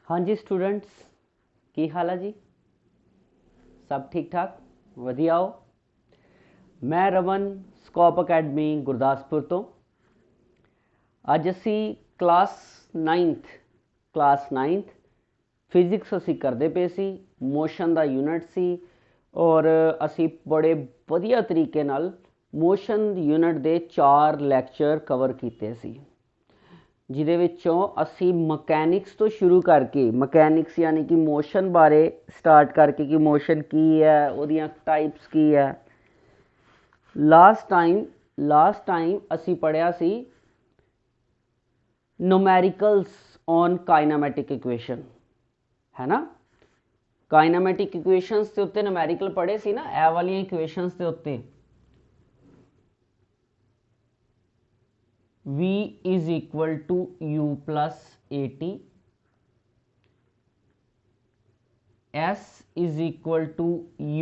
हाँ जी स्टूडेंट्स, की हाल है जी? सब ठीक ठाक वधिया हो। मैं रमन ਸਕੋਪ ਅਕੈਡਮੀ ਗੁਰਦਾਸਪੁਰ ਤੋਂ। ਅੱਜ ਅਸੀਂ ਕਲਾਸ 9th ਫਿਜ਼ਿਕਸ ਅਸੀਂ ਕਰਦੇ ਪਏ ਸੀ। ਮੋਸ਼ਨ ਦਾ ਯੂਨਿਟ ਸੀ ਔਰ ਅਸੀਂ ਬੜੇ ਵਧੀਆ ਤਰੀਕੇ ਨਾਲ ਮੋਸ਼ਨ ਯੂਨਿਟ ਦੇ 4 ਲੈਕਚਰ ਕਵਰ ਕੀਤੇ ਸੀ, ਜਿਹਦੇ ਵਿੱਚੋਂ ਅਸੀਂ ਮਕੈਨਿਕਸ ਤੋਂ ਸ਼ੁਰੂ ਕਰਕੇ, ਮਕੈਨਿਕਸ ਯਾਨੀ ਕਿ ਮੋਸ਼ਨ ਬਾਰੇ ਸਟਾਰਟ ਕਰਕੇ ਕਿ ਮੋਸ਼ਨ ਕੀ ਹੈ, ਉਹਦੀਆਂ ਟਾਈਪਸ ਕੀ ਹੈ। ਲਾਸਟ ਟਾਈਮ ਅਸੀਂ ਪੜ੍ਹਿਆ ਸੀ ਨੂਮੈਰੀਕਲਸ ਔਨ ਕਾਇਨਾਮੈਟਿਕ ਇਕੁਏਸ਼ਨ, ਹੈ ਨਾ। ਕਾਇਨਾਮੈਟਿਕ ਇਕੁਏਸ਼ਨਸ ਦੇ ਉੱਤੇ ਨੂਮੈਰੀਕਲ ਪੜ੍ਹੇ ਸੀ ਨਾ, ਇਹ ਵਾਲੀਆਂ ਇਕੁਏਸ਼ਨਸ ਦੇ ਉੱਤੇ v is equal to u plus at, s is equal to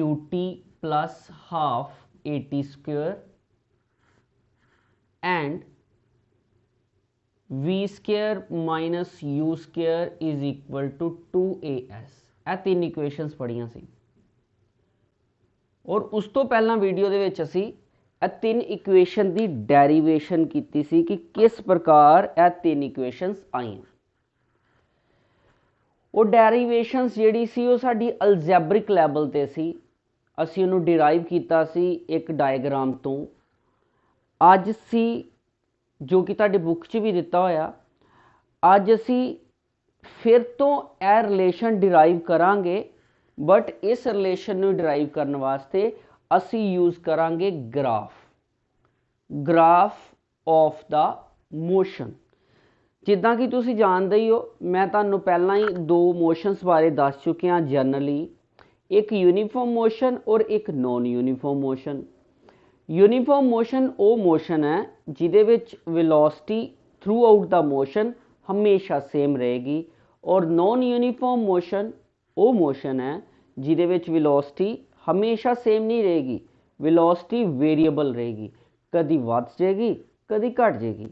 ut plus half at square and v square minus u square is equal to 2as। ਇਹ ਤਿੰਨ ਇਕੁਏਸ਼ਨਸ ਪੜ੍ਹੀਆਂ ਸੀ ਔਰ ਉਸ ਤੋਂ ਪਹਿਲਾਂ ਵੀਡੀਓ ਦੇ ਵਿੱਚ ਅਸੀਂ ਇਹ ਤਿੰਨ ਇਕੁਏਸ਼ਨ ਦੀ ਡੈਰੀਵੇਸ਼ਨ ਕੀਤੀ ਸੀ ਕਿ ਕਿਸ ਪ੍ਰਕਾਰ ਇਹ ਤਿੰਨ ਇਕੁਏਸ਼ਨਸ ਆਈਆਂ। ਉਹ ਡੈਰੀਵੇਸ਼ਨਸ ਜਿਹੜੀ ਸੀ ਉਹ ਸਾਡੀ ਅਲਜੈਬਰਿਕ ਲੈਵਲ ਤੇ ਸੀ, ਅਸੀਂ ਉਹਨੂੰ ਡਿਰਾਈਵ ਕੀਤਾ ਸੀ ਇੱਕ ਡਾਇਗਰਾਮ ਤੋਂ। ਅੱਜ ਅਸੀਂ, ਜੋ ਕਿ ਤੁਹਾਡੇ ਬੁੱਕ 'ਚ ਵੀ ਦਿੱਤਾ ਹੋਇਆ, ਅੱਜ ਅਸੀਂ ਫਿਰ ਤੋਂ ਇਹ ਰਿਲੇਸ਼ਨ ਡਿਰਾਈਵ ਕਰਾਂਗੇ, ਬਟ ਇਸ ਰਿਲੇਸ਼ਨ ਨੂੰ ਡਿਰਾਈਵ ਕਰਨ ਵਾਸਤੇ ਅਸੀਂ ਯੂਜ਼ ਕਰਾਂਗੇ ਗ੍ਰਾਫ ਆਫ ਦਾ ਮੋਸ਼ਨ। ਜਿੱਦਾਂ ਕਿ ਤੁਸੀਂ ਜਾਣਦੇ ਹੀ ਹੋ, ਮੈਂ ਤੁਹਾਨੂੰ ਪਹਿਲਾਂ ਹੀ ਦੋ ਮੋਸ਼ਨਸ ਬਾਰੇ ਦੱਸ ਚੁੱਕਿਆ ਜਨਰਲੀ, ਇੱਕ ਯੂਨੀਫਾਰਮ ਮੋਸ਼ਨ ਔਰ ਇੱਕ non uniform motion. Uniform motion ਉਹ ਮੋਸ਼ਨ ਹੈ ਜਿਹਦੇ ਵਿੱਚ ਵੈਲੋਸਿਟੀ ਥਰੂ ਆਊਟ ਦਾ ਮੋਸ਼ਨ ਹਮੇਸ਼ਾ ਸੇਮ ਰਹੇਗੀ, ਔਰ ਨੋਨ ਯੂਨੀਫਾਰਮ ਮੋਸ਼ਨ ਉਹ ਮੋਸ਼ਨ ਹੈ ਜਿਹਦੇ ਵਿੱਚ ਵੈਲੋਸਿਟੀ ਹਮੇਸ਼ਾ ਸੇਮ ਨਹੀਂ ਰਹੇਗੀ, ਵੈਲੋਸਿਟੀ ਵੇਰੀਏਬਲ ਰਹੇਗੀ, ਕਦੀ ਵੱਧ ਜਾਏਗੀ ਕਦੀ ਘਟ ਜਾਏਗੀ।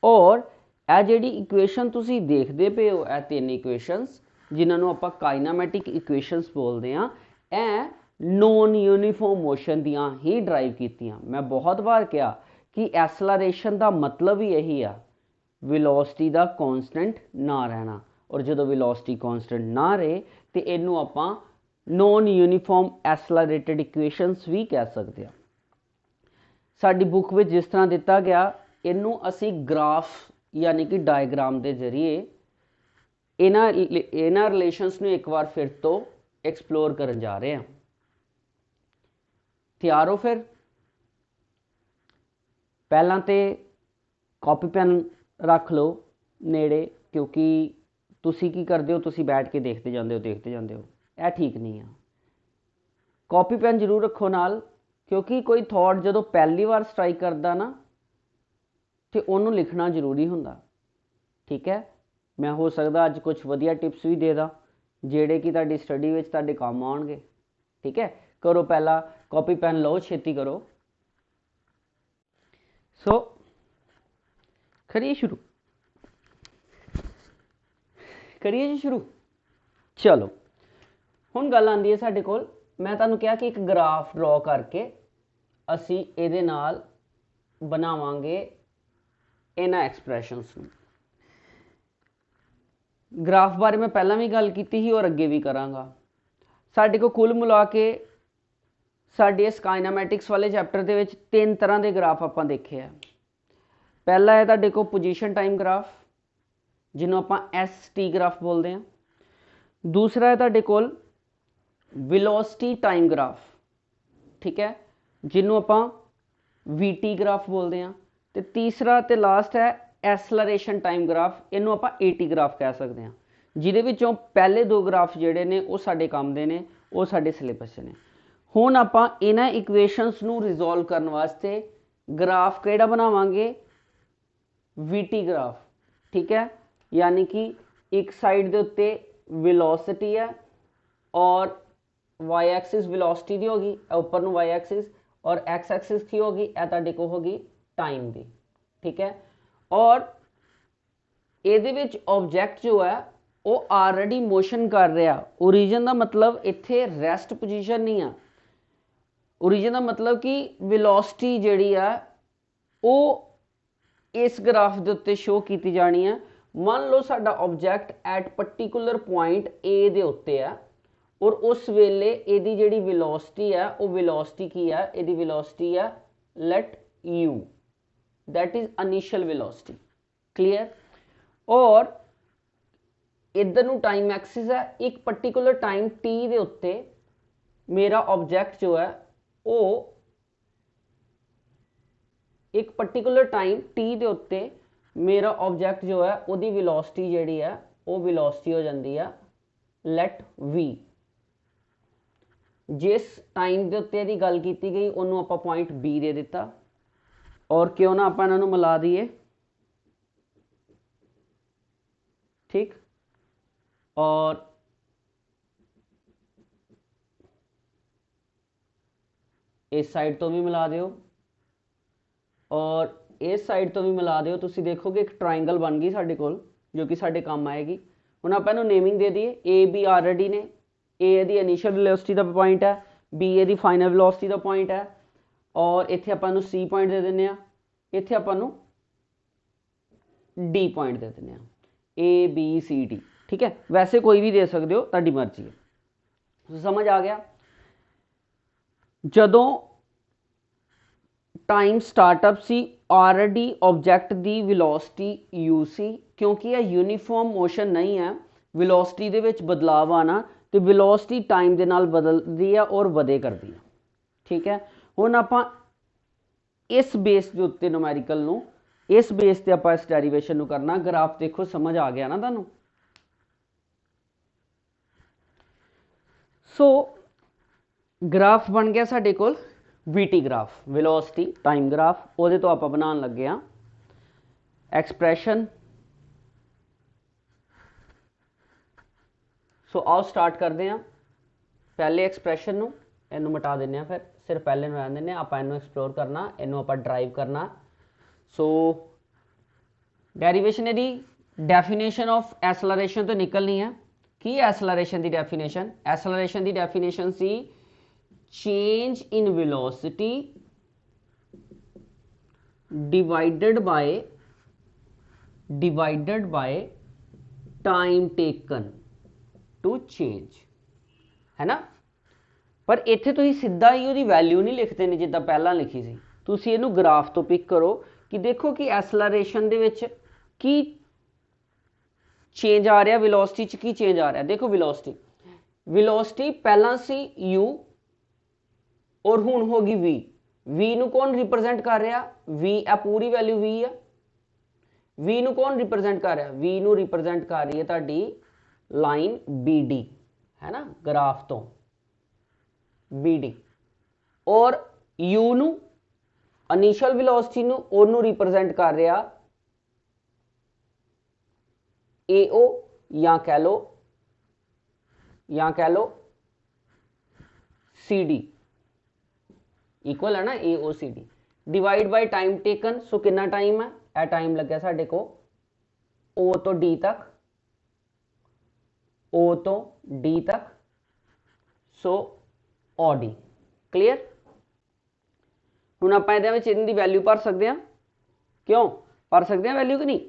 ਔਰ ਇਹ ਜਿਹੜੀ ਇਕੁਏਸ਼ਨ ਤੁਸੀਂ ਦੇਖਦੇ ਪਏ ਹੋ, ਇਹ ਤਿੰਨ ਇਕੁਏਸ਼ਨਸ ਜਿਨ੍ਹਾਂ ਨੂੰ ਆਪਾਂ ਕਾਇਨਾਮੈਟਿਕ ਇਕੁਏਸ਼ਨਸ ਬੋਲਦੇ ਹਾਂ, ਇਹ ਨੋਨ ਯੂਨੀਫਾਰਮ ਮੋਸ਼ਨ ਦੀਆਂ ਹੀ ਡਰਾਈਵ ਕੀਤੀਆਂ। ਮੈਂ ਬਹੁਤ ਵਾਰ ਕਿਹਾ ਕਿ ਐਸਲਰੇਸ਼ਨ ਦਾ ਮਤਲਬ ਹੀ ਇਹੀ ਆ, ਵੈਲੋਸਿਟੀ ਦਾ ਕਾਂਸਟੈਂਟ ਨਾ ਰਹਿਣਾ, ਔਰ ਜਦੋਂ ਵੈਲੋਸਿਟੀ ਕਾਂਸਟੈਂਟ ਨਾ ਰਹੇ ਤੇ ਇਹਨੂੰ ਆਪਾਂ ਨੋਨ ਯੂਨੀਫਾਰਮ ਐਸਲਰੇਟਡ ਇਕੁਏਸ਼ਨਸ ਵੀ ਕਹਿ ਸਕਦੇ ਹਾਂ। ਸਾਡੀ ਬੁੱਕ ਵਿੱਚ ਜਿਸ ਤਰ੍ਹਾਂ ਦਿੱਤਾ ਗਿਆ, ਇਹਨੂੰ ਅਸੀਂ ਗ੍ਰਾਫ ਯਾਨੀ ਕਿ ਡਾਇਗਰਾਮ ਦੇ ਜ਼ਰੀਏ ਇਹਨਾਂ ਰਿਲੇਸ਼ਨਸ ਨੂੰ ਇੱਕ ਵਾਰ ਫਿਰ ਤੋਂ ਐਕਸਪਲੋਰ ਕਰਨ ਜਾ ਰਹੇ ਹਾਂ। ਤਿਆਰ ਹੋ ਫਿਰ? ਪਹਿਲਾਂ ਤੇ ਕਾਪੀ ਪੈਨ ਰੱਖ ਲਓ ਨੇੜੇ, ਕਿਉਂਕਿ ਤੁਸੀਂ ਕੀ ਕਰਦੇ ਹੋ, ਤੁਸੀਂ ਬੈਠ ਕੇ ਦੇਖਦੇ ਜਾਂਦੇ ਹੋ, ਇਹ ਠੀਕ ਨਹੀਂ ਆ। ਕਾਪੀ ਪੈਨ ਜ਼ਰੂਰ ਰੱਖੋ ਨਾਲ, ਕਿਉਂਕਿ ਕੋਈ ਥਾਟ ਜਦੋਂ ਪਹਿਲੀ ਵਾਰ ਸਟ੍ਰਾਈਕ ਕਰਦਾ ਨਾ ਤੇ ਉਹਨੂੰ ਲਿਖਣਾ ਜ਼ਰੂਰੀ ਹੁੰਦਾ। ਠੀਕ ਹੈ, ਮੈਂ ਹੋ ਸਕਦਾ ਅੱਜ ਕੁਝ ਵਧੀਆ ਟਿਪਸ ਵੀ ਦੇ ਦਾਂ ਜਿਹੜੇ ਕਿ ਤੁਹਾਡੀ ਸਟੱਡੀ ਵਿੱਚ ਤੁਹਾਡੇ ਕੰਮ ਆਉਣਗੇ। ਠੀਕ ਹੈ, ਕਰੋ ਪਹਿਲਾਂ ਕਾਪੀ ਪੈਨ ਲਓ, ਛੇਤੀ ਕਰੋ। ਸੋ ਕਰੀਏ ਸ਼ੁਰੂ, ਚਲੋ ਹੁਣ ਗੱਲ ਆਉਂਦੀ ਹੈ ਸਾਡੇ ਕੋਲ। ਮੈਂ ਤੁਹਾਨੂੰ ਕਿਹਾ ਕਿ ਇੱਕ ਗ੍ਰਾਫ ਡਰਾ ਕਰਕੇ ਅਸੀਂ ਇਹਦੇ ਨਾਲ ਬਣਾਵਾਂਗੇ ਇਹਨਾਂ ਐਕਸਪ੍ਰੈਸ਼ਨਸ ਨੂੰ। ਗ੍ਰਾਫ ਬਾਰੇ ਮੈਂ ਪਹਿਲਾਂ ਵੀ ਗੱਲ ਕੀਤੀ ਸੀ ਔਰ ਅੱਗੇ ਵੀ ਕਰਾਂਗਾ। ਸਾਡੇ ਕੋਲ ਕੁੱਲ ਮਿਲਾ ਕੇ ਸਾਡੇ ਇਸ ਕਾਇਨਾਮੈਟਿਕਸ ਵਾਲੇ ਚੈਪਟਰ ਦੇ ਵਿੱਚ ਤਿੰਨ ਤਰ੍ਹਾਂ ਦੇ ਗ੍ਰਾਫ ਆਪਾਂ ਦੇਖੇ ਆ। ਪਹਿਲਾ ਹੈ ਤੁਹਾਡੇ ਕੋਲ ਪੋਜੀਸ਼ਨ ਟਾਈਮ ਗ੍ਰਾਫ, ਜਿਹਨੂੰ ਆਪਾਂ ST ਗ੍ਰਾਫ ਬੋਲਦੇ ਹਾਂ। ਦੂਸਰਾ ਹੈ ਤੁਹਾਡੇ ਕੋਲ ਵੈਲੋਸਿਟੀ ਟਾਈਮ ਗ੍ਰਾਫ, ਠੀਕ ਹੈ, ਜਿਹਨੂੰ ਆਪਾਂ VT ਗ੍ਰਾਫ ਬੋਲਦੇ ਹਾਂ। ਤੇ ਤੀਸਰਾ ਤੇ ਲਾਸਟ ਹੈ ਐਸਲਰੇਸ਼ਨ ਟਾਈਮ ਗ੍ਰਾਫ, ਇਹਨੂੰ ਆਪਾਂ AT ਗ੍ਰਾਫ ਕਹਿ ਸਕਦੇ ਹਾਂ। ਜਿਹਦੇ ਵਿੱਚੋਂ ਪਹਿਲੇ ਦੋ ਗ੍ਰਾਫ ਜਿਹੜੇ ਨੇ ਉਹ ਸਾਡੇ ਕੰਮ ਦੇ ਨੇ, ਉਹ ਸਾਡੇ ਸਿਲੇਬਸ 'ਚ ਨੇ। ਹੁਣ ਆਪਾਂ ਇਹਨਾਂ ਇਕੁਏਸ਼ਨਸ ਨੂੰ ਰਿਜ਼ੋਲਵ ਕਰਨ ਵਾਸਤੇ ਗ੍ਰਾਫ ਕਿਹੜਾ ਬਣਾਵਾਂਗੇ? VT ਗ੍ਰਾਫ, ਠੀਕ ਹੈ। यानी कि एक साइड के उत्ते वेलोसिटी है और वाई एक्सिस वेलोसिटी की होगी, उपर वाई एक्सिस, और एक्स एक्सिस की होगी, तुहाडे को होगी टाइम की। ठीक है, और ये ऑब्जेक्ट जो है वो ऑलरेडी मोशन कर रहा। ओरिजिन का मतलब इत्थे रैस्ट पोजीशन नहीं आ। ओरिजिन का मतलब कि वेलोसिटी जिहड़ी आ वो इस ग्राफ के उत्ते शो की जानी है। मान लो साडा ऑब्जैक्ट एट पर्टिकुलर पॉइंट ए दे उत्ते है और उस वेले इहदी जिहड़ी वेलोसिटी है वो वेलोसिटी की है, इहदी वेलोसिटी है let you, that is initial velocity. Clear. और इधर नू टाइम एक्सिस है, एक पर्टिकुलर टाइम टी दे उत्ते मेरा ऑब्जैक्ट जो है वो एक पर्टिकुलर टाइम टी दे उत्ते मेरा ऑब्जैक्ट जो है उसकी वेलोसिटी जिहड़ी है वो वेलोसिटी हो जाती है लेट वी। जिस टाइम के उत्ते दी गल की गई उन्होंने आप पॉइंट बी दे दिता और क्यों ना आप इन्हों मिला दीए। ठीक। और इस साइड तो भी मिला दियो और इस साइड तो भी मिला दियो। तुसी देखोगे एक ट्राइंगल बन गई साडे कोल जो कि साडे काम आएगी। हुण आपां इहनूं नेमिंग दे दईए। ए बी ऑलरेडी ने, ए दी इनिशियल वेलोसिटी का पॉइंट है, बी दी फाइनल वेलोसिटी का पॉइंट है और इत्थे आपां नूं सी पॉइंट दे दिंदे आ, इत्थे आपां नूं डी पॉइंट दे दिंदे आ, ए बी सी डी। ठीक है, वैसे कोई भी दे सकते हो, तुहाडी मर्जी है। तो समझ आ गया। जदों टाइम स्टार्टअप सी ऑलरेडी ऑब्जैक्ट दी वेलोसिटी यू सी, क्योंकि यह यूनीफॉर्म मोशन नहीं है, वेलोसिटी दे विच बदलाव आना तो वेलोसिटी टाइम दे नाल बदलदी है और वधे करदी है। ठीक है, हुण आपां इस बेस के उत्ते न्यूमेरिकल नूं इस बेस ते आपां इस डेरीवेशन नूं करना। ग्राफ देखो समझ आ गया ना तुहानूं। सो ग्राफ बन गया साडे कोल VT graph, velocity time graph. उहदे तो आपां बनाउण लगे हां एक्सप्रैशन। सो आओ स्टार्ट करते हैं। पहले एक्सप्रैशन नूं इनू मिटा दें, फिर सिर्फ पहले नूं रहन दें। आपां इनू एक्सप्लोर करना, इनू आपां ड्राइव करना। सो डेरीवेशन इहदी डेफिनेशन ऑफ एसलरेशन तो निकलनी है। की एसलरेशन की डेफिनेशन? एसलरेशन की डेफिनेशन सी change in velocity divided by time taken to change, है ना। पर इत्थे तुसीं सीधा ही उसकी वैल्यू नहीं लिखते नहीं जिद्दां पहलां लिखी सी। तुसीं इहनूं ग्राफ तो पिक करो कि देखो कि एसलरेशन दे विच की चेंज आ रहा, वेलोसिटी च की चेंज आ रहा। देखो वेलोसिटी पहला सी यू और हुण हो गई वी। वी नूं कौन रिप्रजेंट कर रहा? वी, आ पूरी वैल्यू वी है। वी नूं कौन रिप्रजेंट कर रहा? वी नूं रिप्रजेंट कर रही है तुहाडी लाइन बी डी, है ना, ग्राफ तो बी डी। और यू नूं इनिशियल वेलोसिटी नूं ओनू रिप्रजेंट कर रहा ए ओ या कह लो सी डी, इक्वल है ना ए O C D. Divide by time taken. So कितना टाइम है? यह टाइम लगे साडे को ओ तो डी तक, ओ तो डी तक। सो ओ डी। क्लीयर। हुण आपां इहदे विच इहदी वैल्यू भर सकते हैं। क्यों भर सकते हैं वैल्यू कि नहीं?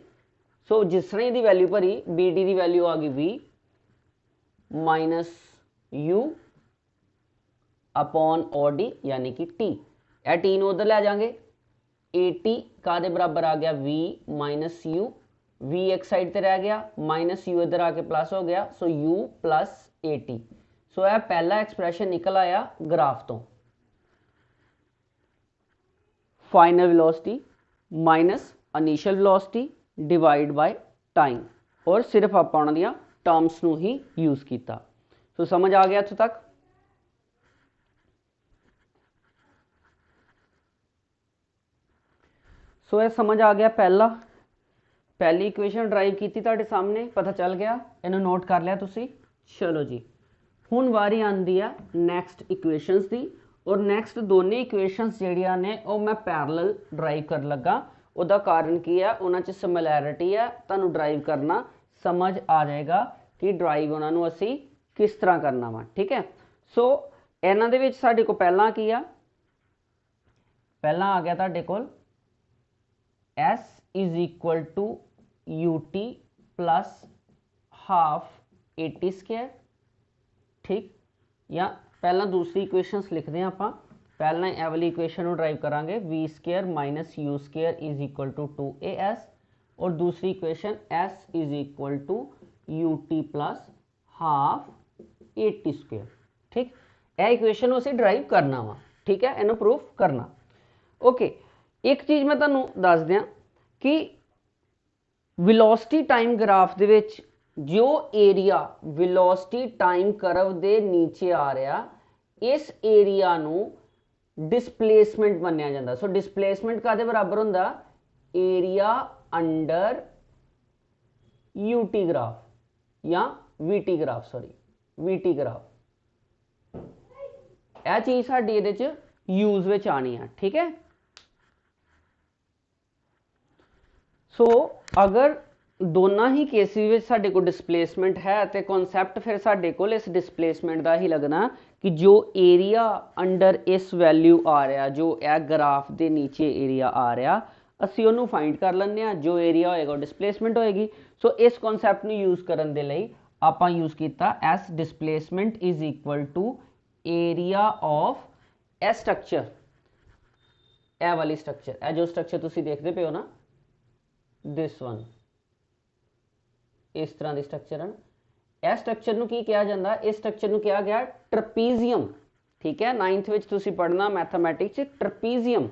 सो जिस तरह की वैल्यू भरी, बी डी की वैल्यू आ गई V minus U upon O D यानी कि टी। यह टी नूं उधर लै जाएंगे। ए टी का दे बराबर आ गया वी माइनस यू। वी एक साइड ते रह गया, माइनस यू इधर आके प्लस हो गया। So u plus a t. So यह पहला एक्सप्रैशन निकल आया ग्राफ तो, final velocity minus initial velocity divide by time. और सिर्फ आप उन्हां दियां टर्म्स नूं ही यूज किया। सो समझ आ गया इत्थों तक? सो यह समझ आ गया। पहली इक्वेशन ड्राइव की तुहाडे सामने, पता चल गया, इन्हूं नोट कर लिया तुसी। चलो जी, हुण वारी आंदी है नैक्सट इक्वेशनस की। और नैक्सट दोनों इक्वेशनस जिहड़ियां ने वो मैं पैरलल ड्राइव कर लगा। उसका कारण की है, उन्हां च सिमिलैरिटी है, तुहानूं ड्राइव करना समझ आ जाएगा कि ड्राइव उन्होंने असी किस तरह करना वा। ठीक है, सो इन्हां दे विच साडे को पहला की आ, पहला आ गया तुहाडे कोल S is equal to ut plus half AT square. ठीक, या पहला दूसरी इक्वेशनस लिखते हैं आप। पहला ए वाली इक्वेशन को ड्राइव करांगे v square minus u square is equal to 2as, और दूसरी equation s is equal to ut plus half AT square. ठीक, यह इक्वेशन असीं ड्राइव करना वा। ठीक है, इन्हूं प्रूफ करना। ओके, एक चीज़ मैं तुहानूं दस दियां कि वेलोसिटी टाइम ग्राफ दे विच जो एरिया वेलोसिटी टाइम करव दे नीचे आ रहा, इस एरिया नूं डिसप्लेसमेंट मन्निया जांदा। सो डिसप्लेसमेंट कादे बराबर हुंदा? एरिया अंडर यूटी ग्राफ या VT graph, sorry VT graph. यह चीज़ साडी इहदे च यूज विच आनी है। ठीक है, सो अगर दोनों ही केसिस में साडे को डिसप्लेसमेंट है तो कॉन्सैप्ट फिर साडे को इस डिसप्लेसमेंट का ही लगना कि जो एरिया अंडर इस वैल्यू आ रहा, जो यह ग्राफ के नीचे एरिया आ रहा, असी उन्होंने फाइंड कर लें। जो एरिया होएगा डिसप्लेसमेंट होएगी। सो इस कॉन्सैप्ट को यूज करने के लिए आप यूज किया S displacement is equal to area of a structure, ए वाली स्ट्रक्चर, ए जो स्ट्रक्चर तुम देखते पे हो ना, दिस वन, इस तरह की स्ट्रक्चर है। इस स्ट्रक्चर को की कहा जाता? इस स्ट्रक्चर को कहा गया ट्रपीजियम। ठीक है, 9th विच तुसी पढ़ना mathematics trapezium,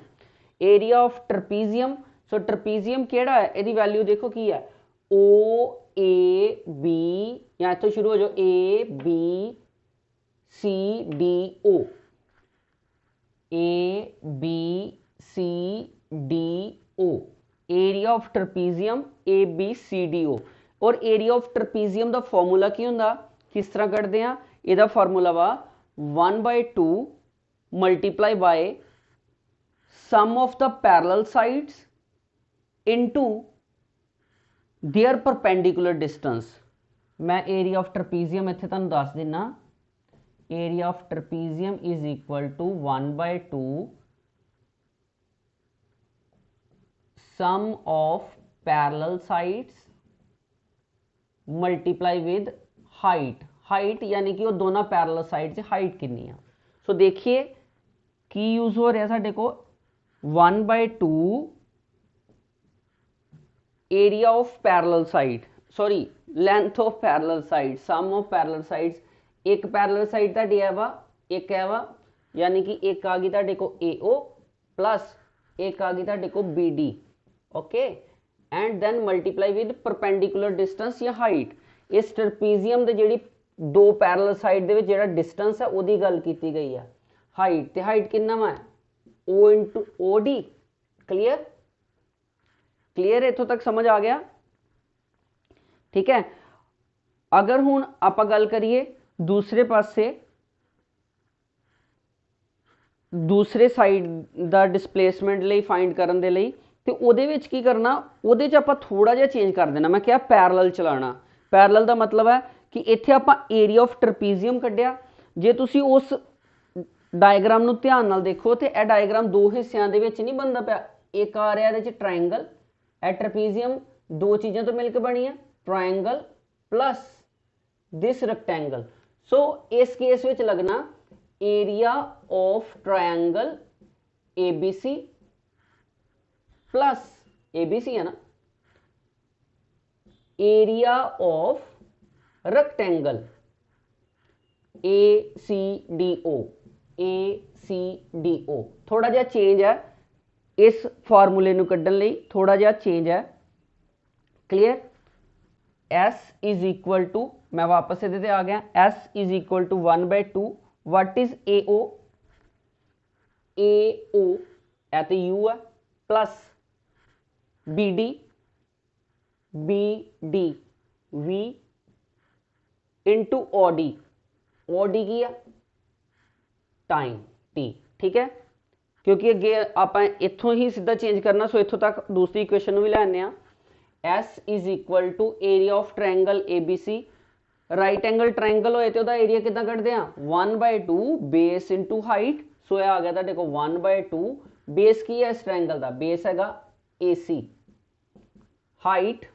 area of trapezium. So trapezium केड़ा है, यदि वैल्यू देखो की है ओ ए बी, या इतों शुरू हो जाओ A B C D O, A B C D O, area of trapezium A B C D O. और एरिया ऑफ ट्रपीजियम का फॉर्मूला की होंदा, किस तरह कढ़ते हैं? यदा फॉर्मूला वा 1/2 multiply by sum of the parallel sides into their perpendicular distance. मैं एरिया ऑफ ट्रपीजियम इत्थे तुहानूं दस दिना, area of trapezium is equal to 1/2 sum of parallel sides multiply with height. Height यानी कि वो दोनों पैरेलल साइड से हाइट कितनी है। सो देखिए की यूज हो रहा है साडे को 1/2 area of parallel side, sorry length of parallel side, sum of parallel sides. एक पैरेलल साइड तुहाडी है वा, एक है वा, यानी कि एक आ गई तुहाडे को AO प्लस एक आ गई तुहाडे को BD। Okay, and then multiply with perpendicular distance या हाइट। इस ट्रपीजियम के जी दो पैरेलल साइड के जो डिस्टेंस है उसकी गल की गई है। हाइट तो हाइट कितना वा O into OD। Clear, clear इतों तक समझ आ गया? ठीक है, अगर हुण आप गल करिए दूसरे पासे, दूसरे साइड का डिसप्लेसमेंट लिए फाइंड करने के लिए, तो उहदे विच की करना, उहदे च आपां थोड़ा जिहा चेंज कर देना। मैं क्या पैरेलल चलाना, पैरेलल का मतलब है कि इत्थे आपां एरिया ऑफ ट्रपीजियम कढ़िया। जे तुसी उस डायग्राम नूं ध्यान नाल देखो तो यह डायग्राम दो हिस्सों के विच नहीं बनता पाया। एक आ रहा है ट्रायंगल, ए ट्रपीजियम दो चीज़ों तो मिलकर बनी है, ट्रायंगल प्लस दिस रेक्टेंगल। सो इस केस विच लगना area of triangle ABC plus ABC है ना, area of rectangle ACDO, ACDO। थोड़ा जिहा चेंज है इस फार्मूले नूं कड्ढण लई, थोड़ा जिहा चेंज है। Clear, S is equal to, मैं वापस इहदे ते आ गया, S is equal to 1/2 what is AO, AO ए तो U है plus BD, BD V into OD, OD की है टाइम T। ठीक है, क्योंकि अगे आप इत्थों ही सीधा चेंज करना, सो इत्थों तक दूसरी इक्वेशन भी लैने। S is equal to area of triangle ABC right angle triangle होए तो एरिया कितना कटते हैं 1/2 बेस इंटू हाइट। सो यह आ गया देखो 1/2 बेस की है इस ट्रायंगल का बेस हैगा AC, हाइट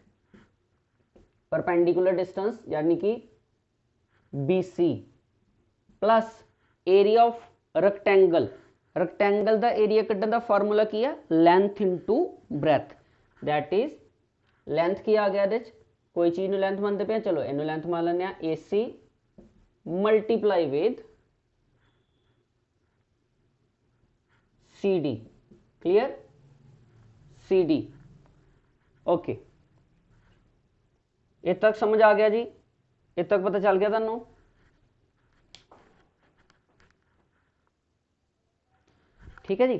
परपेंडिकुलर डिस्टेंस यानी कि BC plus area of rectangle. Rectangle का एरिया कड्ढन का फार्मूला की है length into breadth, that is length की आ गया कोई चीज ਨੂੰ लेंथ ਮੰਨਦੇ पे चलो इनू लेंथ मान लेने AC multiply with CD, clear CD। Okay इतने तक समझ आ गया जी, इतने तक पता चल गया तुहानू। ठीक है जी।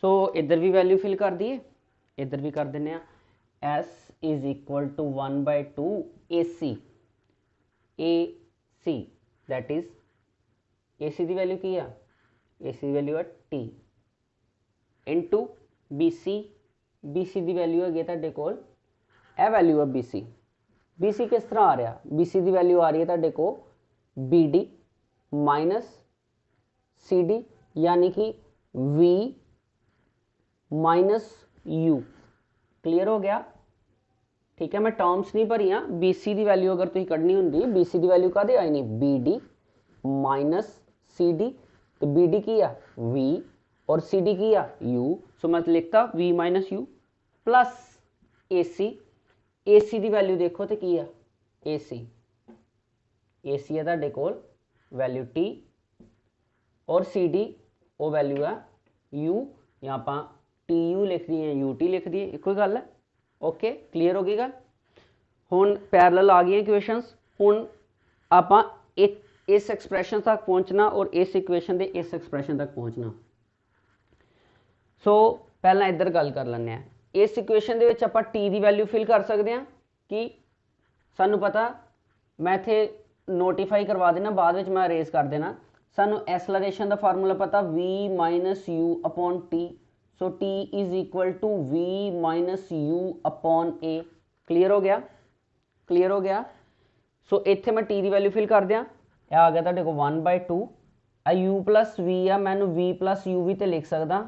सो इधर भी वैल्यू फिल कर दिए, इधर भी कर देने S is equal to 1/2 AC that is AC की वैल्यू की है AC की वैल्यू है T इंटू BC की वैल्यू है तुहाडे कोल यह वैल्यू है BC किस तरह आ रहा BC की वैल्यू आ रही है तुहाडे को BD माइनस CD यानी कि V माइनस U, क्लियर हो गया। ठीक है मैं टर्म्स नहीं भरी BC की वैल्यू अगर तुम कढ़नी होंगी BC की वैल्यू कदे आई नहीं BD माइनस CD तो BD की है V और CD की है U। सो मैं लिखता V minus U plus AC की वैल्यू देखो तो की है AC है तुहाडे कोल वैल्यू T और CD वो वैल्यू है U, या आप TU लिख दी है UT लिख दी है, एक गल है। ओके क्लीयर हो गई गल। हुण पैरेलल आ गई इक्वेशनस, हुण आपां एक इस एक्सप्रैशन तक पहुंचना और इस इक्वेशन के इस एक्सप्रैशन तक पहुंचना। सो पहला इधर गल कर लें इस इक्वेशन के आपां T की वैल्यू फिल कर सकते हैं कि सानू पता मैं इत्थे नोटिफाई करवा देना बाद में मैं अरेज कर देना। सानू एसलरेशन का फार्मूला पता V minus U upon T, so T is equal to V minus U upon A, clear हो गया क्लियर हो गया। सो इत्थे मैं T की वैल्यू फिल कर दिया, यह आ गया तुहाडे को 1/2 U प्लस V है मैं V प्लस U भी तो लिख सकदा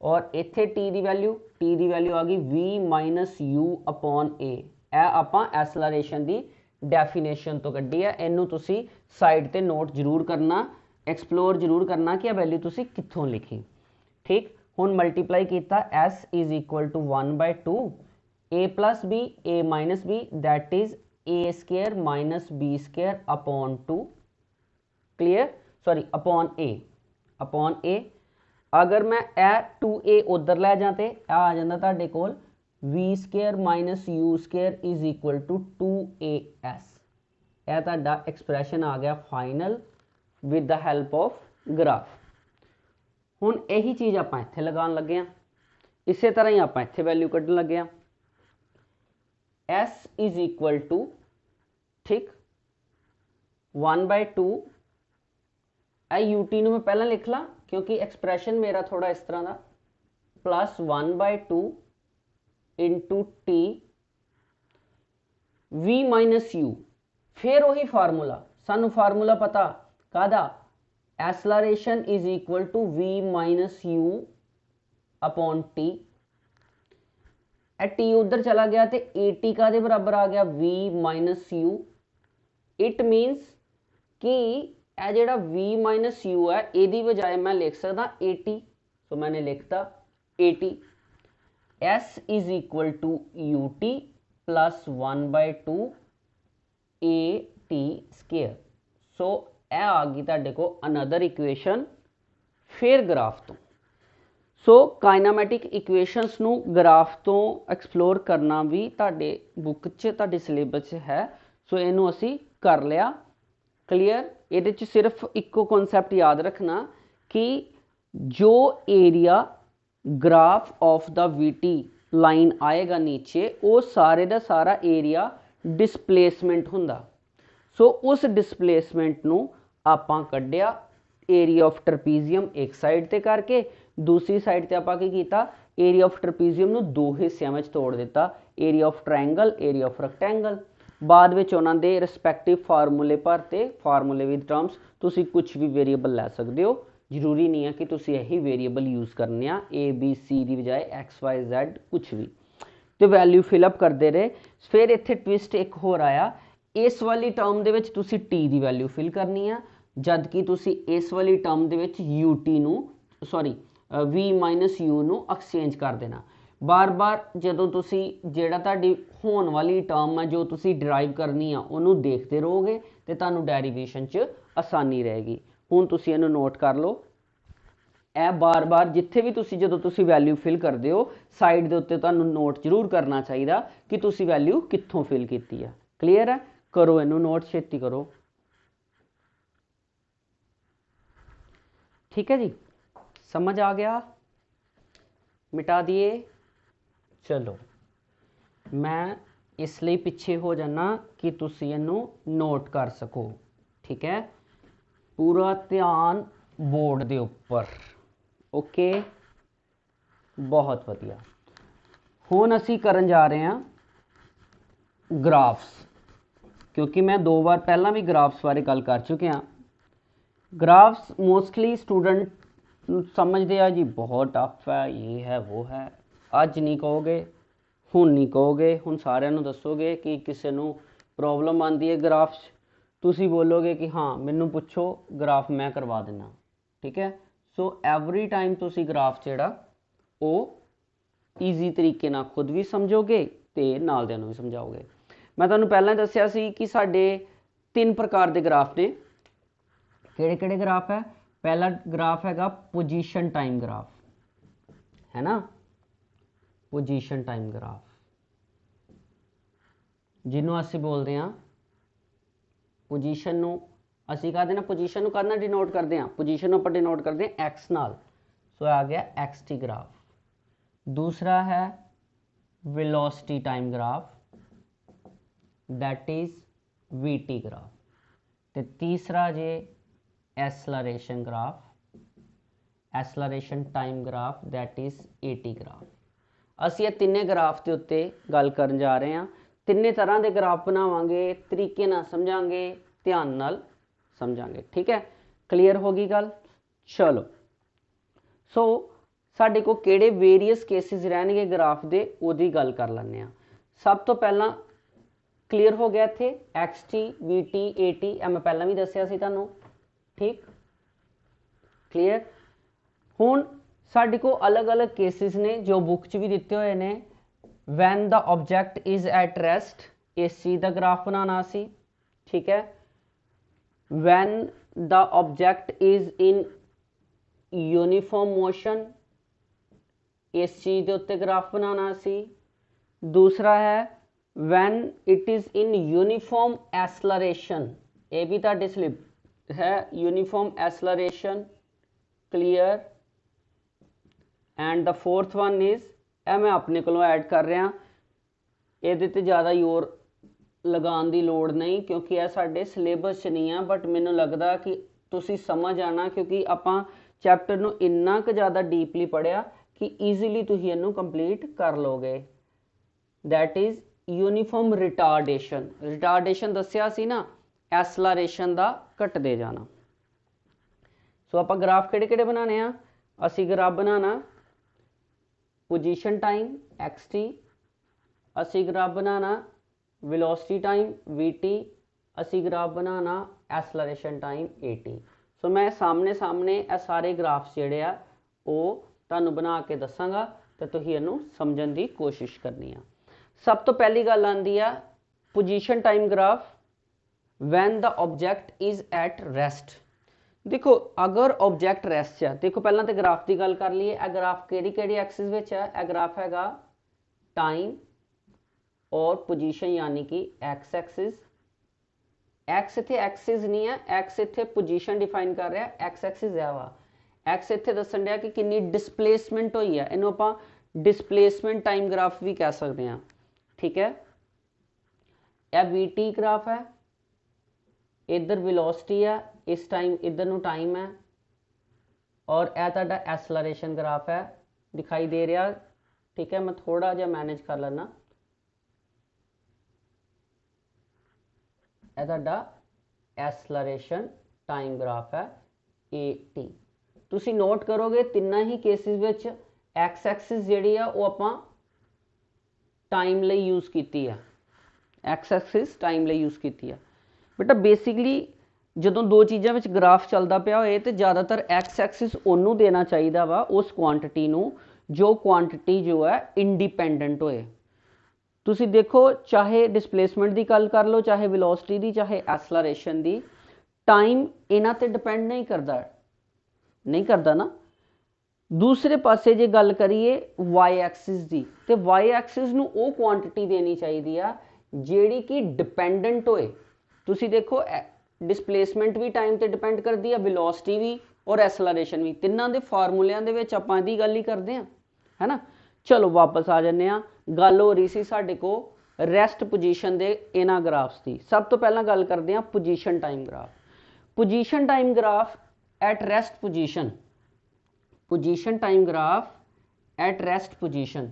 और इत्थे T की वैल्यू आ गई V minus U upon A। यह आपां एसलरेशन की डेफिनेशन तो कड्ढी है, इनू तुसी साइड ते नोट जरूर करना, एक्सप्लोर जरूर करना कि यह वैल्यू तुसी कित्थों लिखी। ठीक हुण मल्टीप्लाई किया S is equal to 1/2 A plus B A minus B that is A square minus B square upon 2, clear sorry upon A। अगर मैं ए 2A उधर लै जाते आ जाता तुहाडे कोल V square minus U square is equal to 2AS। यह तुहाडा एक्सप्रैशन आ गया final with the help of graph. हुण यही चीज़ आप इत्थे लगान लगे हैं, इस तरह ही आप इत्थे वैल्यू कढ़न लगे हैं S इज इक्वल टू ठीक 1/2 UT मैं पहला लिख ला क्योंकि एक्सप्रैशन मेरा थोड़ा इस तरह का plus 1/2 into T V minus U, फिर वही फार्मूला सानू फार्मूला पता कादा acceleration is equal to V minus U upon T। T उधर चला गया तो AT का दे बराबर आ गया V माइनस U। इट मीनस कि यह जो V माइनस U है यदी बजाय मैं लिख सकता AT, तो मैंने लिखता AT। S is equal to UT plus 1/2 AT square. So यह आ गई तुहाडे को अनदर इक्वेशन फिर ग्राफ तो। सो काइनामैटिक इक्वेशनस नू ग्राफ तो एक्सप्लोर करना भी तुहाडे बुक च तुहाडे सिलेबस च है। सो इनू असी कर लिया क्लीयर। ये सिर्फ इको कॉन्सैप्ट याद रखना कि जो area graph of the VT line आएगा नीचे वो सारे का सारा एरिया डिसप्लेसमेंट हुंदा। सो उस डिसप्लेसमेंट नू आपां कढ़िया एरिया ऑफ ट्रपीजियम एक साइड ते करके दूसरी साइड ते आपां की कीता एरिया ऑफ ट्रपीजियम नू दो हिस्सों में तोड़ दिता, area of triangle area of rectangle. बाद ਵਿੱਚ ਉਹਨਾਂ ਦੇ ਰਿਸਪੈਕਟਿਵ ਫਾਰਮੂਲੇ ਭਰਤੇ, ਫਾਰਮੂਲੇ ਵਿਦ ਟਰਮਸ। ਤੁਸੀਂ ਕੁਝ ਵੀ ਵੇਰੀਏਬਲ ਲੈ ਸਕਦੇ ਹੋ, ਜ਼ਰੂਰੀ ਨਹੀਂ ਹੈ ਕਿ ਤੁਸੀਂ ਇਹੀ ਵੇਰੀਏਬਲ ਯੂਜ਼ ਕਰਨੇ ਆ, A B C ਦੀ ਬਜਾਏ X Y Z ਕੁਝ ਵੀ, ਤੇ ਵੈਲਿਊ ਫਿਲਅਪ ਕਰਦੇ ਰਹੇ। ਫਿਰ ਇੱਥੇ ਟਵਿਸਟ ਇੱਕ ਹੋਰ ਆਇਆ, ਇਸ ਵਾਲੀ ਟਰਮ ਦੇ ਵਿੱਚ ਤੁਸੀਂ T ਦੀ ਵੈਲਿਊ ਫਿਲ ਕਰਨੀ ਆ, ਜਦ ਕਿ ਤੁਸੀਂ ਇਸ ਵਾਲੀ ਟਰਮ ਦੇ ਵਿੱਚ UT ਨੂੰ V ਮਾਈਨਸ U ਨੂੰ ਐਕਸਚੇਂਜ ਕਰ ਦੇਣਾ। ਬਾਰ-ਬਾਰ ਜਦੋਂ ਤੁਸੀਂ ਜਿਹੜਾ ਤੁਹਾਡੀ ਹੋਣ ਵਾਲੀ ਟਰਮ ਹੈ ਜੋ ਤੁਸੀਂ ਡਰਾਈਵ ਕਰਨੀ ਆ ਉਹਨੂੰ ਦੇਖਦੇ ਰਹੋਗੇ ਤੇ ਤੁਹਾਨੂੰ ਡੈਰੀਵੇਸ਼ਨ 'ਚ ਆਸਾਨੀ ਰਹੇਗੀ। ਹੁਣ ਤੁਸੀਂ ਇਹਨੂੰ ਨੋਟ ਕਰ ਲਓ, ਇਹ ਬਾਰ-ਬਾਰ ਜਿੱਥੇ ਵੀ ਤੁਸੀਂ ਜਦੋਂ ਤੁਸੀਂ ਵੈਲਿਊ ਫਿਲ ਕਰਦੇ ਹੋ ਸਾਈਡ ਦੇ ਉੱਤੇ ਤੁਹਾਨੂੰ ਨੋਟ ਜ਼ਰੂਰ ਕਰਨਾ ਚਾਹੀਦਾ ਕਿ ਤੁਸੀਂ ਵੈਲਿਊ ਕਿੱਥੋਂ ਫਿਲ ਕੀਤੀ ਹੈ। ਕਲੀਅਰ ਹੈ? ਕਰੋ ਇਹਨੂੰ ਨੋਟ, ਛੇਤੀ ਕਰੋ। ठीक है जी, समझ आ गया? मिटा दिए? चलो मैं इसलिए पिछे हो जाना कि तुसी इनू नोट कर सको। ठीक है, पूरा ध्यान बोर्ड दे उपर। ओके, बहुत वधिया। हुण असी करन जा रहे हैं ग्राफ्स, क्योंकि मैं 2 बार पहला भी ग्राफ्स बारे गल कर चुके हाँ। ग्राफ्स मोस्टली स्टूडेंट समझते हैं जी बहुत टफ है, ये है वो है। अज नहीं कहोगे, हुण नहीं कहोगे, हुण सारिਆਂ ਨੂੰ दसोगे कि किसी ਨੂੰ प्रॉब्लम आती है ग्राफ्स, तुसी बोलोगे कि हाँ मैनू पुछो ग्राफ मैं करवा देना। ठीक है, सो एवरी टाइम तुसी ग्राफ जिहड़ा वो ईजी तरीके नाल खुद भी समझोगे ते नाल दियां नूं भी समझाओगे। मैं तुहानूं पहलां दस्सिया सी कि साडे 3 प्रकार के ग्राफ ने। ਕਿਹੜੇ ਕਿਹੜੇ ग्राफ है? पहला ग्राफ हैगा पोजीशन टाइम ग्राफ, है ना, पोजीशन टाइम ग्राफ, जिन्हों असी बोलते हैं पोजीशन नूं असी कहते हैं पोजीशन नूं करना डिनोट करते हैं, पोजीशन उपर डिनोट करते हैं एक्स नाल, सो आ गया XT ग्राफ। दूसरा है velocity time graph, that is VT graph. ते तीसरा जे acceleration graph, acceleration time graph, that is AT graph. असी ये तिने ग्राफ के उत्ते गल करन जा रहे हैं। तिने तरह के ग्राफ बनावांगे, तरीके नाल समझांगे, ध्यान नाल समझांगे। ठीक है, क्लीयर होगी गल? चलो, सो साडे को किहड़े वेरीअस केसिस रहणगे ग्राफ दे ओदी गल कर लैंदे आ। सब तो पहला क्लीयर हो गया इत्थे XT VT AT, मैं पहला भी दस्सिया सी तुहानूं। ठीक, क्लीयर? हुण साडे को अलग अलग केसिस ने जो बुक च भी दिते हुए ने। Van the object is at rest, इस चीज़ का ग्राफ बनाना सी। ठीक है, van the object is in uniform motion, इस चीज़ के उत्ते ग्राफ बनाना सी। दूसरा है when it is in uniform acceleration, ये भी तुहाडे स्लिप है, uniform acceleration. Clear? And the fourth one is, मैं अपने को ऐड कर रहा, ये ज़्यादा जोर लगाने की लोड़ नहीं क्योंकि यह साढ़े सिलेबस नहीं है, बट मैनू लगता कि तुसी समझ आना, क्योंकि आपां चैप्टर नूं इन्ना क ज़्यादा डीपली पढ़िया कि ईजीली तुसीं इहनूं कंप्लीट कर लोगे। That is uniform retardation. Retardation दस्सिया सी ना, एसलरेशन का घटते जाना। सो आप ग्राफ किहड़े किहड़े बनाने आ? असी ग्राफ बनाना पोजीशन टाइम XT, असी ग्राफ बनाना वेलोसिटी टाइम VT, असी graph banana acceleration time AT। सो मैं सामने सामने ये सारे ग्राफ्स जिहड़े आ वो तुहानूं बना के दसांगा ते तुसीं इहनूं समझण दी कोशिश करनी आ। सब तो पहली गल आंदी आ position time graph when the object is at rest. देखो अगर ऑब्जैक्ट रेस्ट है, देखो पहला तो ग्राफ की गल कर लीए। ग्राफ किहड़ी एक्सिस विच है? यह ग्राफ हैगा टाइम और पोजीशन यानी कि एक्स एक्सिस। एक्स इत्थे एक्सिस नहीं है, एक्स इत्थे पोजीशन डिफाइन कर रहा है, एक्स एक्सिस है वा। एक्स इत्थे दसन दिया कि कितनी डिसप्लेसमेंट हुई है, इनू आपां डिसप्लेसमेंट टाइम ग्राफ भी कह सकते हैं। ठीक है, यह VT ग्राफ है, इधर वेलोसिटी है, इस टाइम इधर नू टाइम है, और यह तुहाडा एसलरेशन ग्राफ है, दिखाई दे रहा। ठीक है, मैं थोड़ा जिहा मैनेज कर लेना। ਇਹ ਤੁਹਾਡਾ ਐਸਲਰੇਸ਼ਨ ਟਾਈਮ ਗ੍ਰਾਫ ਹੈ AT। ਤੁਸੀਂ ਨੋਟ ਕਰੋਗੇ ਤਿੰਨਾਂ ਹੀ ਕੇਸਿਸ ਵਿੱਚ ਐਕਸ ਐਕਸਿਸ ਜਿਹੜੀ ਆ ਉਹ ਆਪਾਂ ਟਾਈਮ ਲਈ ਯੂਜ਼ ਕੀਤੀ ਆ, ਐਕਸ ਐਕਸਿਸ ਟਾਈਮ ਲਈ ਯੂਜ਼ ਕੀਤੀ ਆ। ਬੇਟਾ ਬੇਸਿਕਲੀ ਜਦੋਂ ਦੋ ਚੀਜ਼ਾਂ ਵਿੱਚ ਗ੍ਰਾਫ ਚੱਲਦਾ ਪਿਆ ਹੋਏ ਤੇ ਜ਼ਿਆਦਾਤਰ ਐਕਸ ਐਕਸਿਸ ਉਹਨੂੰ ਦੇਣਾ ਚਾਹੀਦਾ ਵਾ ਉਸ ਕੁਆਂਟਿਟੀ ਨੂੰ ਜੋ ਕੁਆਂਟਿਟੀ ਜੋ ਹੈ ਇੰਡੀਪੈਂਡੈਂਟ ਹੋਏ। ਤੁਸੀਂ ਦੇਖੋ ਚਾਹੇ ਡਿਸਪਲੇਸਮੈਂਟ ਦੀ ਗੱਲ ਕਰ ਲਓ, ਚਾਹੇ ਵੈਲੋਸਿਟੀ ਦੀ, ਚਾਹੇ ਐਸਲਰੇਸ਼ਨ ਦੀ, ਟਾਈਮ ਇਹਨਾਂ ਤੇ ਡਿਪੈਂਡ ਨਹੀਂ ਕਰਦਾ ਨਾ। ਦੂਸਰੇ ਪਾਸੇ ਜੇ ਗੱਲ ਕਰੀਏ ਵਾਈ ਐਕਸਿਸ ਦੀ, ਤੇ ਵਾਈ ਐਕਸਿਸ ਨੂੰ ਉਹ ਕੁਆਂਟਿਟੀ ਦੇਣੀ ਚਾਹੀਦੀ ਆ ਜਿਹੜੀ ਕਿ ਡਿਪੈਂਡੈਂਟ ਹੋਏ। ਤੁਸੀਂ ਦੇਖੋ ਡਿਸਪਲੇਸਮੈਂਟ ਵੀ ਟਾਈਮ ਤੇ ਡਿਪੈਂਡ ਕਰਦੀ ਆ, ਵੈਲੋਸਿਟੀ ਵੀ ਔਰ ਐਸਲਰੇਸ਼ਨ ਵੀ। ਤਿੰਨਾਂ ਦੇ ਫਾਰਮੂਲਿਆਂ ਦੇ ਵਿੱਚ ਆਪਾਂ ਇਹਦੀ ਗੱਲ ਹੀ ਕਰਦੇ ਹਾਂ, ਹੈ ਨਾ। ਚਲੋ ਵਾਪਸ ਆ ਜਾਂਦੇ ਆ। ਗੱਲ ਹੋ ਰਹੀ ਸੀ ਸਾਡੇ ਕੋਲ ਰੈਸਟ ਪੋਜੀਸ਼ਨ ਦੇ ਇਹਨਾਂ ਗ੍ਰਾਫਸ ਦੀ। ਸਭ ਤੋਂ ਪਹਿਲਾਂ ਗੱਲ ਕਰਦੇ ਹਾਂ position time graph. Position time graph at rest position, position time graph at rest position.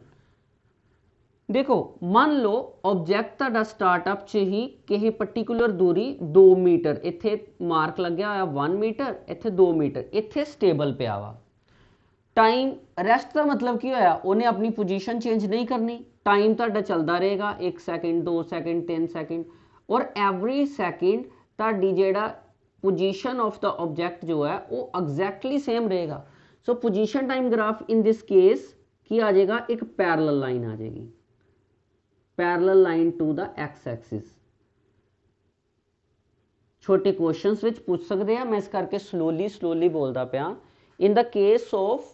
देखो मान लो ऑब्जेक्ट ਤੁਹਾਡਾ ਸਟਾਰਟਅਪ 'ਚ ਹੀ ਕਿਸੇ ਪਾਰਟਿਕੂਲਰ ਦੂਰੀ 2 ਮੀਟਰ, ਇੱਥੇ ਮਾਰਕ ਲੱਗਿਆ ਹੋਇਆ 1 ਮੀਟਰ, ਇੱਥੇ 2 ਮੀਟਰ, ਇੱਥੇ ਸਟੇਬਲ ਪਿਆ ਵਾ। ਟਾਈਮ ਰੈਸਟ ਦਾ ਮਤਲਬ ਕੀ ਹੋਇਆ, ਉਹਨੇ ਆਪਣੀ ਪੋਜੀਸ਼ਨ ਚੇਂਜ ਨਹੀਂ ਕਰਨੀ, ਟਾਈਮ ਤੁਹਾਡਾ ਚੱਲਦਾ ਰਹੇਗਾ 1 ਸੈਕਿੰਡ 2 ਸੈਕਿੰਡ 3 ਸੈਕਿੰਡ, ਔਰ ਐਵਰੀ ਸੈਕਿੰਡ ਤੁਹਾਡੀ ਜਿਹੜਾ ਪੋਜੀਸ਼ਨ ਆਫ ਦਾ ਆਬਜੈਕਟ ਜੋ ਹੈ ਉਹ ਐਗਜ਼ੈਕਟਲੀ ਸੇਮ ਰਹੇਗਾ। So position time graph in this case ਕੀ ਆ ਜਾਏਗਾ, ਇੱਕ ਪੈਰਲਲ ਲਾਈਨ ਆ ਜਾਏਗੀ, parallel line to the X axis. छोटे क्वेश्चंस विच पूछ सकते हैं, मैं इस करके स्लोली बोलता पाया। In the case of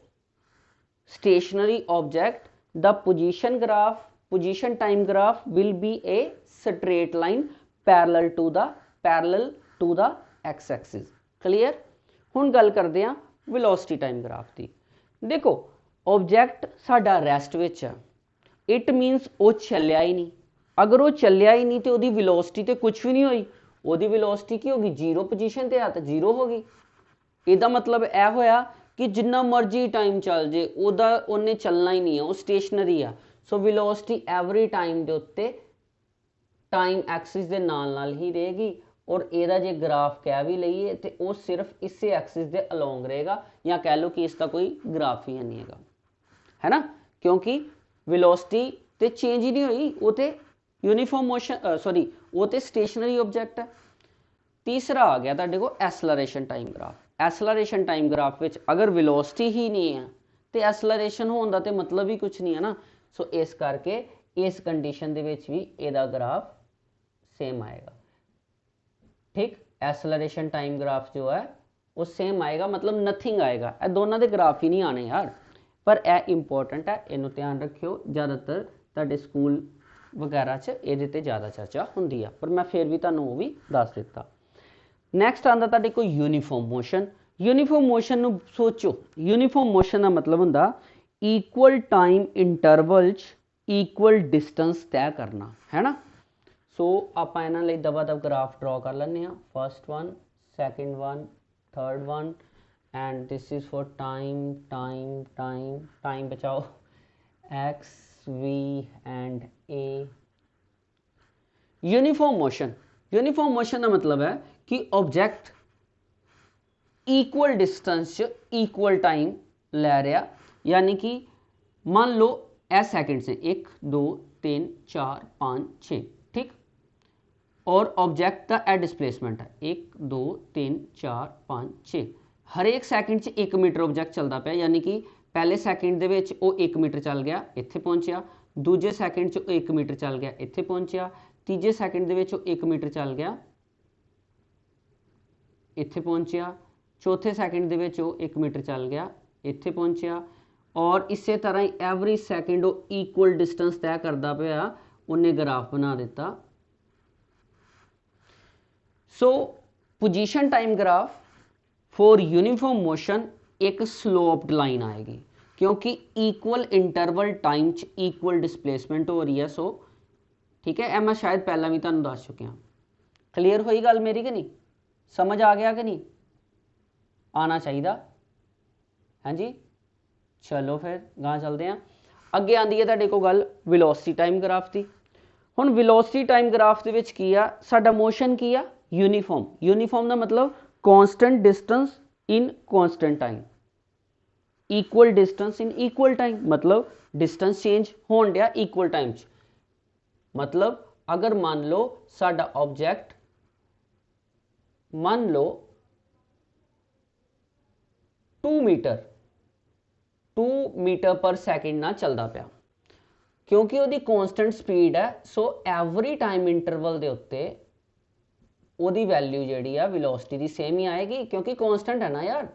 stationary object the position time graph will be a straight line parallel to the X axis. Clear. हुण गल करते हैं वेलोसिटी टाइम ग्राफ की। देखो ऑब्जेक्ट साडा रेस्ट विच है, इट मीनस वो चलिया ही नहीं। अगर वो चलिया ही नहीं तो वो वेलोसिटी तो कुछ भी नहीं हुई, वो वेलोसिटी की होगी, जीरो पोजीशन ते आ तो जीरो होगी। इसका मतलब यह होया कि जिन्ना मर्जी टाइम चल जे उन्हें चलना ही नहीं है, वो स्टेशनरी आ। सो वेलोसिटी एवरी टाइम के उत्ते टाइम एक्सिस के नाल ही रहेगी, और यदा जे ग्राफ कह भी लीए तो वह सिर्फ इस एक्सिस के अलोंग रहेगा, या कह लो कि इसका कोई ग्राफ ही नहीं है ना, क्योंकि वेलोसिटी ते चेंज ही नहीं हुई, वो तो यूनीफॉर्म मोशन वो तो स्टेशनरी ऑब्जेक्ट है। तीसरा आ गया तुहाडे कोल acceleration time graph. Acceleration time graph विच अगर वेलोसिटी ही नहीं है तो एसलरेशन होने का तो मतलब ही कुछ नहीं है ना। सो इस करके इस कंडीशन दे विच भी इहदा ग्राफ सेम आएगा। ठीक, एसलरेशन टाइम ग्राफ जो है वो सेम आएगा, मतलब नथिंग आएगा। ये दोनों के ग्राफ ही नहीं आने यार, पर यह इंपॉर्टेंट है, इनू ध्यान रखियो। ज़्यादातर तुहाडे स्कूल वगैरह च इहदे ते ज़्यादा चर्चा हुंदी है, पर मैं फिर भी तुहानू वो भी दस दिता। नैक्सट आंदा तुहाडे कोल यूनीफॉर्म मोशन। यूनीफॉर्म मोशन नू सोचो, यूनीफॉर्म मोशन का मतलब हुंदा इक्वल टाइम इंटरवल च इक्वल डिस्टेंस तय करना, है ना। सो आपां इन्हां लई दबा दब ग्राफ ड्रॉ कर लैंदे हां। First one, second one, third one, and this is for time बचाओ x v and a। Uniform motion का मतलब है कि object equal distance equal time ले रहा, यानी कि मान लो ए सेकंड से 1 2 3 4 5 6, ठीक, और ऑब्जेक्ट का ए डिस्प्लेसमेंट है 1 2 3 4 5 6। हर एक सैकेंड च 1 मीटर ऑब्जेक्ट चलता पाया, यानी कि पहले सैकेंड दे विच वो 1 मीटर चल गया, इत्थे पहुंचा, दूजे सैकेंड च 1 मीटर चल गया, इत्थे पहुंचा, तीजे सैकेंड दे विच 1 मीटर चल गया, इत्थे पहुंचा, चौथे सैकेंड दे विच 1 मीटर चल गया, इत्थे पहुंचा, और इस तरह ही एवरी सैकेंड वो इक्वल डिस्टेंस तय करता पाया, उन्हें ग्राफ बना दिता। सो position time graph for uniform motion एक स्लोप्ड लाइन आएगी, क्योंकि इक्वल इंटरवल टाइम च इक्वल डिस्प्लेसमेंट हो रही है। सो ठीक है, मैं शायद पहला भी तुहानू दस चुकिया। क्लीयर हुई गल मेरी कि नहीं, समझ आ गया कि नहीं, आना चाहिए। हाँ जी, चलो फिर गां चलते हैं। अगे आती है तुहाडे कोल गल वेलोसिटी टाइम ग्राफ की। ਹੁਣ ਵੈਲੋਸਿਟੀ ਟਾਈਮ ਗ੍ਰਾਫ ਦੇ ਵਿੱਚ ਕੀ ਆ, ਸਾਡਾ ਮੋਸ਼ਨ ਕੀ ਆ, ਯੂਨੀਫਾਰਮ। ਯੂਨੀਫਾਰਮ ਦਾ ਮਤਲਬ constant distance in constant time, equal distance in equal time, मतलब डिस्टेंस चेंज होण दिया इक्वल टाइम च। मतलब अगर मान लो साडा ऑब्जेक्ट, मान लो 2 मीटर पर सेकंड ना चलदा पिया, क्योंकि ਉਹਦੀ कांस्टेंट स्पीड है, सो एवरी टाइम इंटरवल ਦੇ ਉੱਤੇ ਉਹਦੀ वैल्यू ਜਿਹੜੀ ਆ वेलोसिटी ਦੀ सेम ही आएगी, क्योंकि कांस्टेंट है ना यार।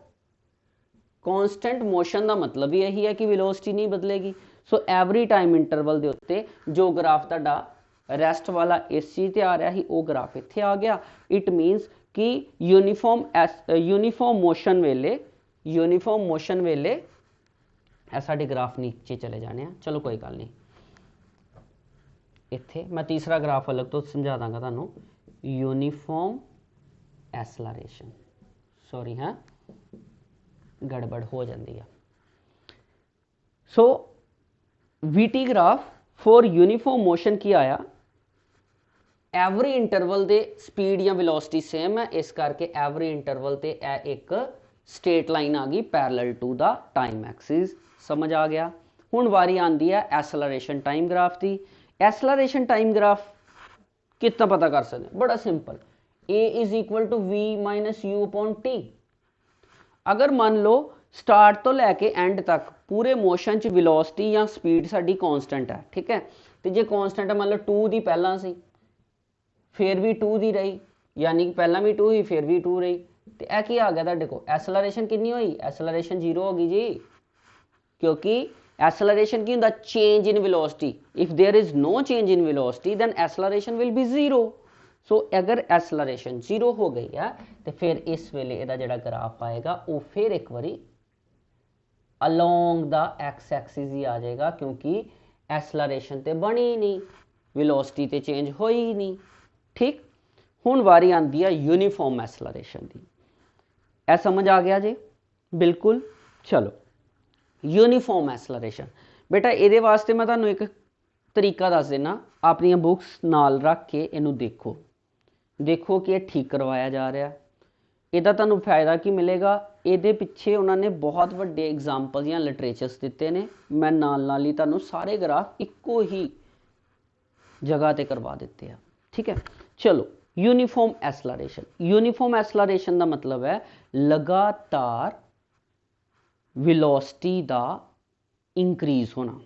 कांस्टेंट मोशन का मतलब ही यही है कि वेलोसिटी नहीं बदलेगी। सो एवरी टाइम इंटरवल के उत्ते जो ग्राफ तुहाडा रेस्ट वाला इस चीज़ ते आ रहा ही, वो ग्राफ इत्थे आ गया। इट मीनस कि यूनीफॉर्म मोशन वेले साडे ग्राफ नीचे चले जाने हैं। चलो कोई गल नहीं, इत्थे मैं तीसरा ग्राफ अलग तो समझा दांगा तुहानूं। यूनीफॉर्म एसलरेशन, सॉरी हाँ गड़बड़ हो जाती है। So VT graph for uniform motion की आया, एवरी इंटरवल दे स्पीड या वेलोसिटी सेम है, इस करके एवरी इंटरवल ते एक स्ट्रेट लाइन आ गई parallel to the time axis. समझ आ गया। हुण वारी आंदी है एसलरेशन टाइम ग्राफ की। एसलरेशन टाइम ग्राफ कितना पता कर सकते, बड़ा simple, A is equal to V minus U upon T. अगर मान लो स्टार्ट तो लैके एंड तक पूरे मोशन च वेलोसिटी या स्पीड साडी कांस्टेंट है, ठीक है, तो जे कांस्टेंट मान लो 2 दी पहला सी, फिर भी 2 दी रही, यानी कि पहला भी 2 ही फिर भी 2 रही, तो यह की आ गया तुहाडे कोल, एसलरेशन कितनी हुई, एसलरेशन 0 हो गई जी, क्योंकि एसलरेशन की हुंदा, change in velocity. If there is no change in velocity then acceleration will be 0। So अगर एसलरेशन 0 हो गई है तो फिर इस वेले इहदा जिहड़ा ग्राफ आएगा वो फिर एक बारी अलोंग द एक्स एक्सिस ही आ जाएगा, क्योंकि एसलरेशन तो बनी ही नहीं, वेलोसिटी तो चेंज हो ही नहीं। ठीक, हुण वारी आंदी है यूनीफॉर्म एसलरेशन की। ऐ समझ आ गया जी, बिल्कुल। चलो यूनीफॉर्म एसलरेशन, बेटा ये वास्ते मैं तुहानूं एक तरीका दस देना, अपनी बुक्स नाल रख के इनू देखो, देखो कि यह ठीक करवाया जा रहा। ਇਹਦਾ ਤੁਹਾਨੂੰ फायदा की मिलेगा, ਇਹਦੇ ਪਿੱਛੇ ਉਹਨਾਂ ਨੇ बहुत ਵੱਡੇ एग्जाम्पल ਜਾਂ लिटरेचर्स ਦਿੱਤੇ ਨੇ। मैं नाल ही ਤੁਹਾਨੂੰ ਸਾਰੇ ग्राफ ਇੱਕੋ ही जगह ਤੇ करवा ਦਿੱਤੇ ਆ, ठीक है। चलो यूनीफॉर्म एसलरेशन, यूनीफॉर्म एसलरेशन का मतलब है लगातार वेलोसिटी का इंक्रीज होना।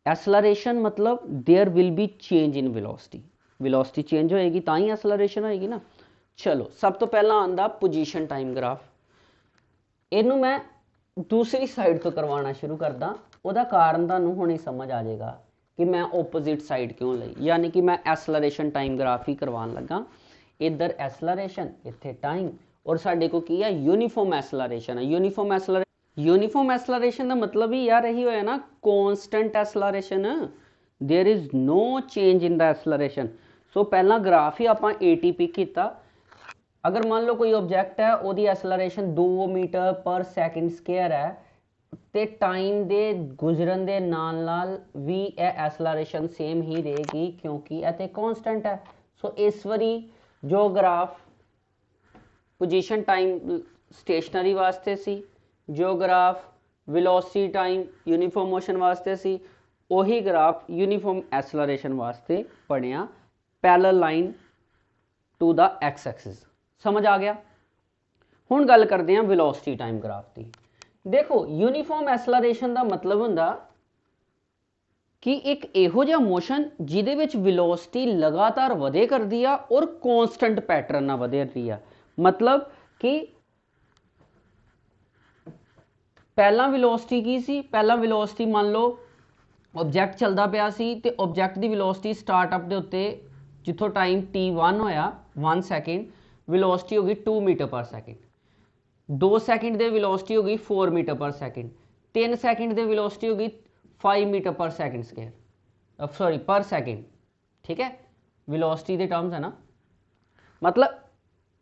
एसलरेशन मतलब there will be change in velocity, velocity change होएगी तो ही एसलरेशन होएगी ना। चलो सब तो पहला आंदा पोजीशन टाइम ग्राफ, इनू मैं दूसरी साइड तो करवाना शुरू करदा, उहदा कारण तुहानूं हुणे समझ आ जाएगा कि मैं ओपोजिट साइड क्यों लई, यानी कि मैं एसलरेशन टाइम ग्राफ ही करवान लगा। इधर एसलरेशन, इत्थे टाइम, और साडे को की है यूनीफॉर्म एसलरेशन है। यूनीफॉर्म एसलरेशन का मतलब ही यार यही होया ना, constant acceleration, there is no change in the acceleration. So पहला ग्राफ ही आपां एटीपी कीता। अगर मान लो कोई ऑब्जेक्ट है, ਉਹਦੀ एसलरेशन 2 मीटर पर सैकेंड स्क्वायर है, तो टाइम दे गुजरन दे नाल नाल भी यह एसलरेशन सेम ही रहेगी, क्योंकि यह तो कॉन्स्टेंट है। सो इस बारी जो ग्राफ पोजीशन टाइम स्टेशनरी वास्ते सी, जो graph velocity time uniform motion वास्ते सी, वही ग्राफ यूनीफॉर्म एसलरेशन वास्ते बनिया parallel line to the X axis. समझ आ गया। हुण गल करते हैं वेलोसिटी टाइम ग्राफ की। देखो यूनीफॉर्म एसलरेशन का मतलब हुंदा कि एक इहो जिहा मोशन जिहदे विच वेलोसिटी लगातार वधे करदी आ और कॉन्स्टेंट पैटर्न नाल वधे रही आ। मतलब कि पहला वेलोसिटी की सी, पहला वेलोसिटी मान लो ऑब्जेक्ट चलदा पिया सी, ते ऑब्जेक्ट की वेलोसिटी स्टार्टअप के उत्ते जिथों टाइम t1 होया 1 सैकेंड, वेलोसिटी होगी 2 मीटर पर सैकेंड, 2 सैकेंड दे वेलोसिटी होगी 4 मीटर पर सैकेंड, 3 सैकेंड दे वेलोसिटी होगी 5 मीटर पर सैकेंड स्क्वायर, सॉरी पर सैकेंड, ठीक है, वेलोसिटी के टर्म्स है ना। मतलब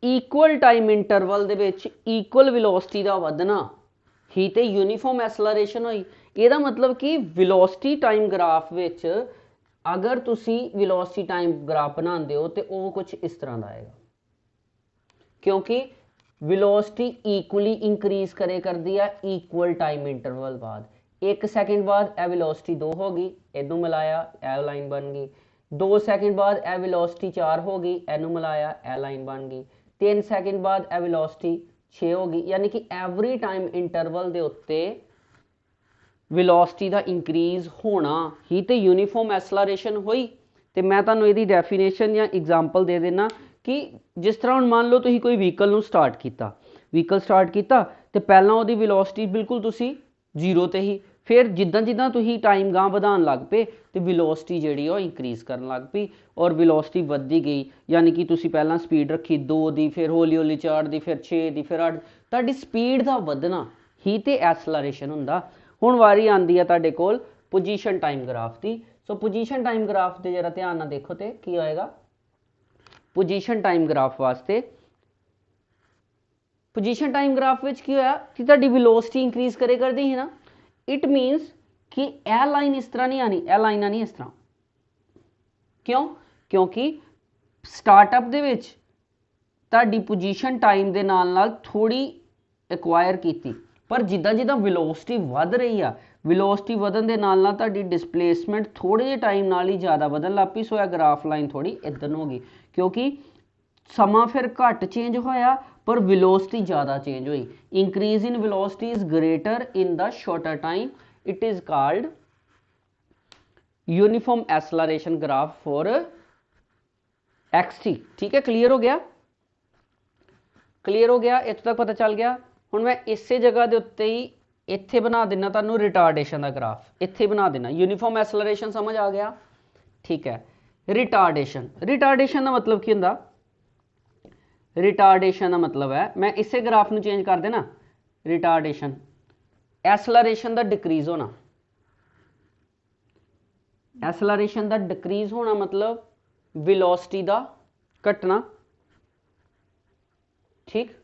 equal time interval they which equal velocity का वधना ही तो यूनीफॉर्म एसलरेशन हुई। ਇਹਦਾ मतलब कि वेलोसिटी टाइम ग्राफ विच अगर तुसी वेलोसिटी टाइम ग्राफ बनाते हो तो वो कुछ इस तरह का आएगा, क्योंकि वेलोसिटी इक्वली इंक्रीज करे करती है इक्वल टाइम इंटरवल बाद। 1 सेकंड बाद ए वेलोसिटी 2 होगी, इनू मिलाया ए लाइन बन गई। 2 सेकंड बाद ए वेलोसिटी 4 होगी, इनू मिलाया ए लाइन बन गई। 3 सेकंड बाद ए वेलोसिटी 6 होगी। यानी कि एवरी टाइम इंटरवल के उत्ते वेलोसिटी का इंक्रीज होना ही तो यूनीफॉर्म एसलरेशन हुई। तो मैं तुहानूं इहदी डेफिनेशन या एग्जाम्पल दे देना कि जिस तरह हुण मान लो तुसीं कोई व्हीकल स्टार्ट किया, व्हीकल स्टार्ट किया तो पहला वो वेलोसिटी बिल्कुल तुसीं 0 ते ही, फिर जिद्दां जिद्दां तुसीं टाइम गांह वधाउण लग पे तो वेलोसिटी जिहड़ी वो इंक्रीज करन लग पई और वेलोसिटी वधदी गई। यानी कि तुसीं पहलां स्पीड रखी 2 दी, फिर हौली हौली 4 दी, फिर 6 दी, फिर 8। तुहाडी स्पीड का वधना ही तो एसलरेशन हुंदा। हुण वारी आंदी है तुहाडे कोल पोजीशन टाइम ग्राफ की। सो पोजीशन टाइम ग्राफ दे जरा ध्यान नाल देखो तो की होएगा। पोजीशन टाइम ग्राफ वास्ते पोजीशन टाइम ग्राफ विच की होया कि तुहाडी वेलोसिटी इंक्रीज करे करदी है ना, इट मीनस कि ए लाइन इस तरह नहीं आनी, ए लाइन आनी इस तरह। क्यों? क्योंकि स्टार्टअप दे विच तुहाडी पोजीशन टाइम दे नाल नाल थोड़ी एक्वायर कीती, पर जिद्दां जिद्दां वेलोसिटी वध रही है, वेलोसिटी वधन दे नाल नाल तुहाडी डिसप्लेसमेंट थोड़े जे टाइम नाल ही ज़्यादा वधन लग पई। सो यह ग्राफ लाइन थोड़ी इधर हो गई, क्योंकि समा फिर घट चेंज होया पर वेलोसिटी ज़्यादा चेंज हुई। Increase in velocity is greater in the shorter time, it is called uniform acceleration graph for XT. ठीक है, क्लियर हो गया? क्लियर हो गया? इत्थों तक पता चल गया। हुण मैं इसे जगह के उत्ते ही इत्थे बना देना तुहानूं रिटार्डेशन का ग्राफ, इत्थे बना देना। यूनीफॉर्म एसलरेशन समझ आ गया? ठीक है। रिटार्डेशन, रिटार्डेशन का मतलब की हुंदा? रिटार्डेशन का मतलब है, मैं इसे ग्राफ में चेंज कर देना, रिटार्डेशन एसलरेशन का डिक्रीज होना। एसलरेशन का डिक्रीज होना मतलब वेलोसिटी का घटना। ठीक,